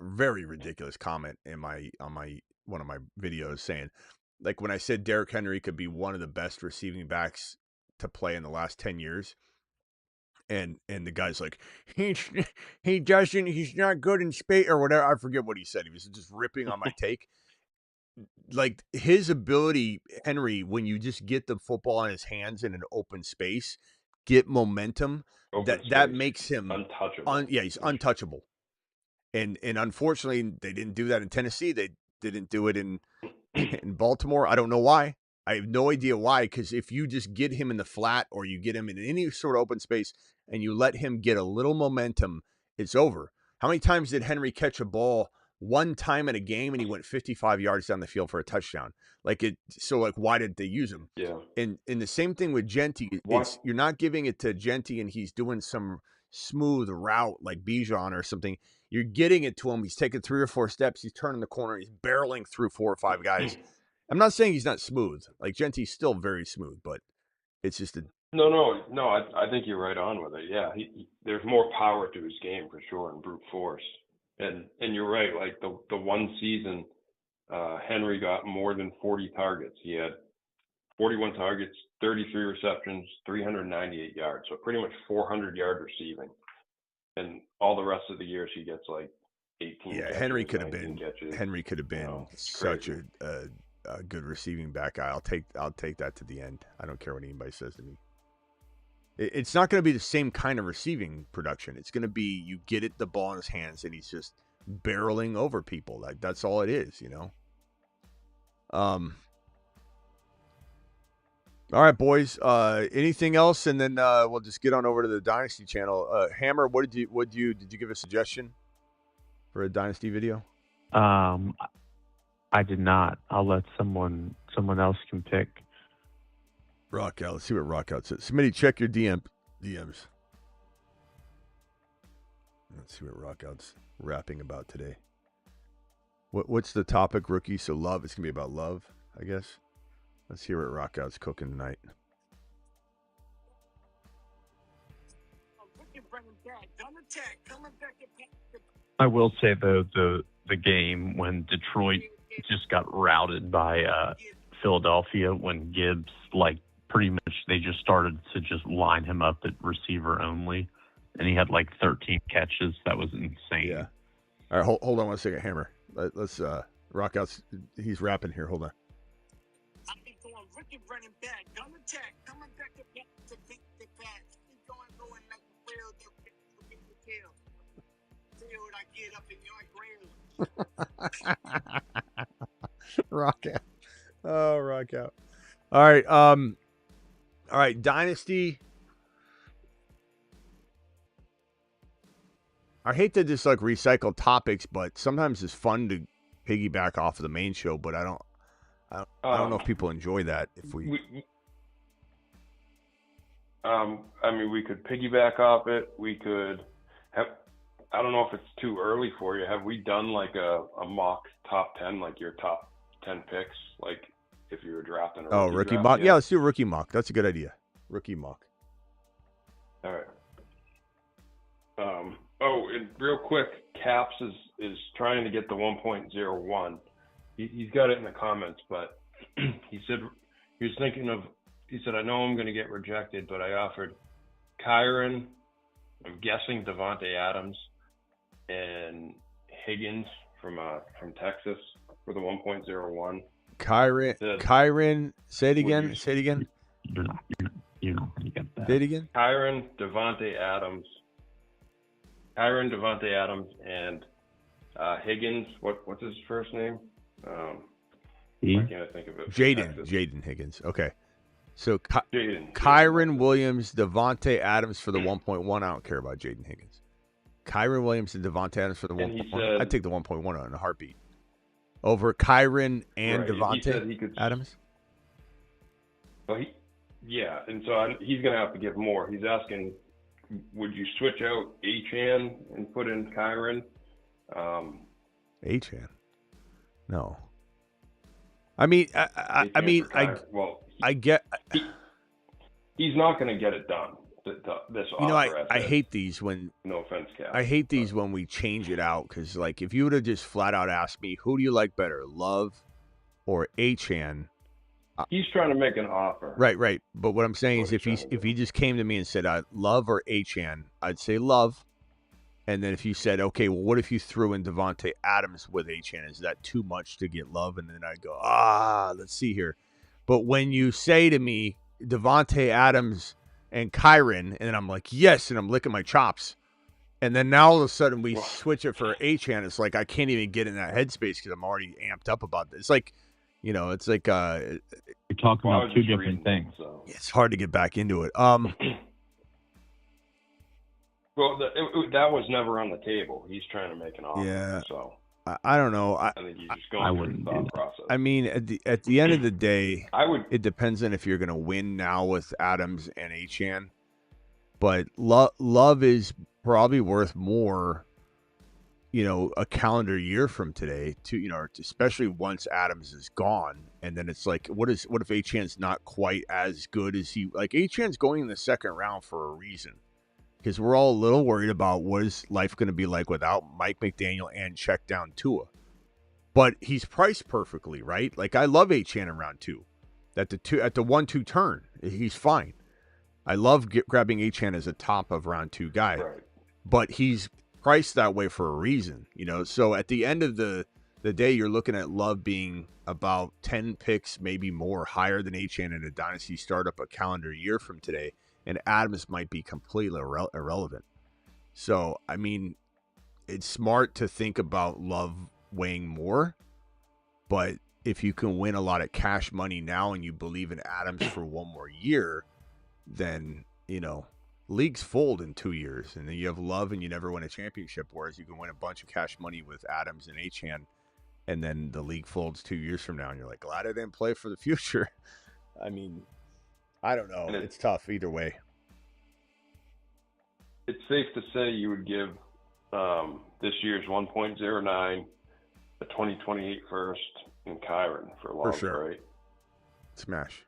very ridiculous comment on one of my videos saying, like when I said Derrick Henry could be one of the best receiving backs to play in the last 10 years. And the guy's like, he's not good in space or whatever. I forget what he said. He was just ripping on my take. Like his ability, Henry, when you just get the football in his hands in an open space, get momentum, that makes him untouchable. He's untouchable. And unfortunately, they didn't do that in Tennessee. They didn't do it in Baltimore. I don't know why. I have no idea why, because if you just get him in the flat or you get him in any sort of open space and you let him get a little momentum, it's over. How many times did Henry catch a ball one time in a game and he went 55 yards down the field for a touchdown? So why did they use him? Yeah. And the same thing with Genty. You're not giving it to Genty and he's doing some smooth route like Bijan or something. You're getting it to him. He's taking 3 or 4 steps. He's turning the corner. He's barreling through 4 or 5 guys. I'm not saying he's not smooth. Like Genty's still very smooth, but it's just No. I think you're right on with it. Yeah, there's more power to his game for sure, and brute force. And you're right. Like the one season, Henry got more than 40 targets. He had 41 targets, 33 receptions, 398 yards. So pretty much 400 yard receiving. And all the rest of the years he gets like 18. Yeah, catches, Henry could have been. Catches. Henry could have been such a good receiving back guy. I'll take that to the end. I don't care what anybody says to me. It's not going to be the same kind of receiving production. It's going to be you get the ball in his hands and he's just barreling over people. Like that's all it is, All right, boys. Anything else, and then we'll just get on over to the Dynasty channel. Hammer, did you give a suggestion for a Dynasty video? I did not. I'll let someone else can pick. Rockout. Let's see what Rockout says. Smitty, check your DMs. Let's see what Rockout's rapping about today. What's the topic, rookie? So love. It's gonna be about love, I guess. Let's hear what Rockout's cooking tonight. I will say though the game when Detroit just got routed by Philadelphia, when Gibbs pretty much they just started to just line him up at receiver only, and he had 13 catches. That was insane. Yeah. All right, hold on one second, Hammer. Let's Rockouts, he's rapping here. Hold on. I've been going wicked running back. Don't attack. Coming back to beat the pack. Keep going like a real. You'll get the kill. Till I get up in your grill. Rock out. Oh, rock out. All right. All right. Dynasty. I hate to just like recycle topics, but sometimes it's fun to piggyback off of the main show. But I don't know if people enjoy that. If we I mean, we could piggyback off it. We could have. I don't know if it's too early for you. Have we done like a mock top 10, like your top 10 picks, like if you were drafting a rookie mock? yet? Yeah, let's do a rookie mock. That's a good idea. Rookie mock. All right. And real quick, Caps is trying to get the 1.01. He's got it in the comments, but he said he was thinking of. He said, I know I'm going to get rejected, but I offered Kyron, I'm guessing Devontae Adams, and Higgins from Texas for the 1.01. Kyron, say it again. Say it again. You're not going to get that. Say it again. Kyron, Devontae Adams, and Higgins. What's his first name? Why can't I think of it? Jaden Higgins. Okay. So Jaden. Kyron Williams, Devontae Adams for the 1.1. I don't care about Jaden Higgins. Kyron Williams and Devontae Adams for the 1.1. I'd take the 1.1 in a heartbeat. Over Kyron and Devontae Adams? Well, and so he's going to have to give more. He's asking, would you switch out Achane and put in Kyron? Achane? No. I mean, I get. He's not going to get it done. This offer. I hate these when. No offense, Cap. I hate these when we change it out because, like, if you would have just flat out asked me, who do you like better, Love or Achane? He's trying to make an offer. Right. But what I'm saying is, if he just came to me and said, Love or Achane, I'd say Love. And then if you said, okay, well, what if you threw in Devontae Adams with Achane? Is that too much to get Love? And then I'd go, let's see here. But when you say to me, Devontae Adams and Kyron, and I'm like, yes, and I'm licking my chops. And then now all of a sudden we switch it for Achane. It's like I can't even get in that headspace because I'm already amped up about this. It's like, it's like you're talking about two different things. So. It's hard to get back into it. Well, that was never on the table. He's trying to make an offer. Yeah. So I don't know. I think he's just going through the thought process. I mean, at the end of the day, it depends on if you're going to win now with Adams and Achane. But Love is probably worth more, a calendar year from today to, especially once Adams is gone. And then it's like, what if Achane's not quite as good as Achane's going in the second round for a reason. Because we're all a little worried about what is life going to be like without Mike McDaniel and check down Tua. But he's priced perfectly, right? Like, I love Achane in round 2. At the 1-2 turn, he's fine. I love grabbing Achane as a top of round 2 guy. Right. But he's priced that way for a reason, So at the end of the day, you're looking at Love being about 10 picks, maybe more, higher than Achane in a dynasty startup a calendar year from today. And Adams might be completely irrelevant. So, I mean, it's smart to think about Love weighing more. But if you can win a lot of cash money now and you believe in Adams for one more year, then, leagues fold in 2 years. And then you have Love and you never win a championship. Whereas you can win a bunch of cash money with Adams and Achane. And then the league folds 2 years from now. And you're like, glad I didn't play for the future. I mean... I don't know. It's tough either way. It's safe to say you would give this year's 1.09, the 2028 first, and Kyron for Love, sure. Right? Smash.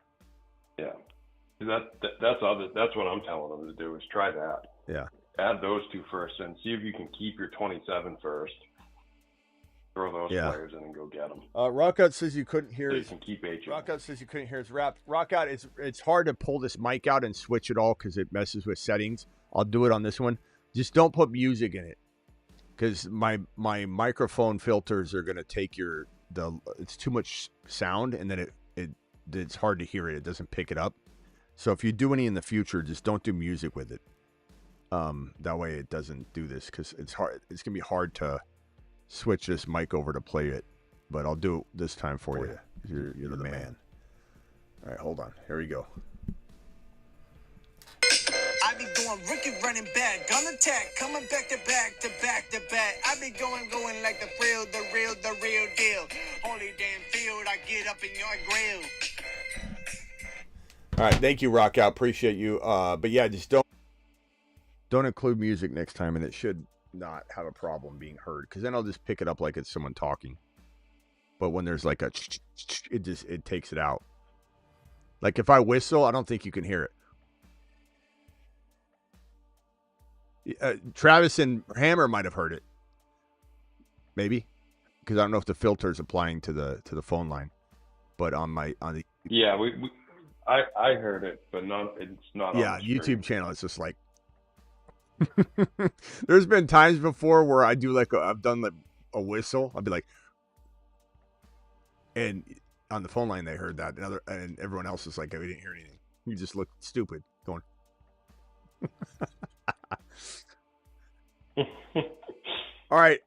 Yeah. That's what I'm telling them to do is try that. Yeah. Add those 2 firsts and see if you can keep your 27 first. Throw those players in and go get them. Rockout says you couldn't hear. So you can keep H. Rockout says you couldn't hear his rap. Rockout, it's hard to pull this mic out and switch it all because it messes with settings. I'll do it on this one. Just don't put music in it because my microphone filters are going to take your it's too much sound, and then it's hard to hear it. It doesn't pick it up. So if you do any in the future, just don't do music with it. That way it doesn't do this, because it's hard. It's gonna be hard to switch this mic over to play it, but I'll do it this time for you. You're the man. All right, hold on. Here we go. I be going Ricky running back, gun attack, coming back to back to back to back. I be going like the real deal. Holy damn field, I get up in your grill. All right, thank you, Rock Out. Appreciate you. But yeah, just don't include music next time, and it should not have a problem being heard, because then I'll just pick it up like it's someone talking. But when there's like it takes it out. Like if I whistle, I don't think you can hear it. Travis and Hammer might have heard it, maybe, because I don't know if the filter is applying to the phone line. But on the yeah, I heard it, but it's not. Yeah, on the YouTube channel. It's just like there's been times before where I do I've done like a whistle. I'll be like, and on the phone line they heard that, and everyone else is like, oh, we didn't hear anything. You just look stupid going. All right.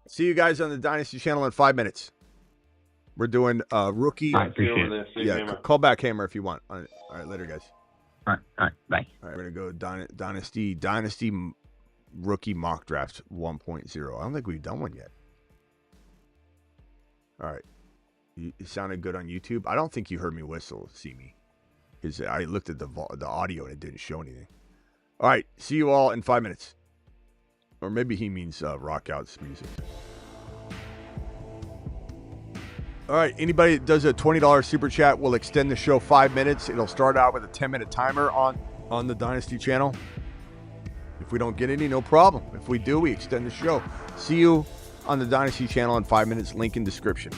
See you guys on the Dynasty channel in 5 minutes. We're doing rookie. I appreciate it. Yeah, call back Hammer if you want. All right, later, guys. All right, bye. All right, we're gonna go Dynasty rookie mock draft 1.0. I don't think we've done one yet. All right, it sounded good on YouTube. I don't think you heard me whistle, see me, because I looked at the audio and it didn't show anything. All right, see you all in 5 minutes. Or maybe he means Rock Out's music. All right, anybody that does a $20 super chat will extend the show 5 minutes. It'll start out with a 10-minute timer on the Dynasty channel. If we don't get any, no problem. If we do, we extend the show. See you on the Dynasty channel in 5 minutes. Link in description.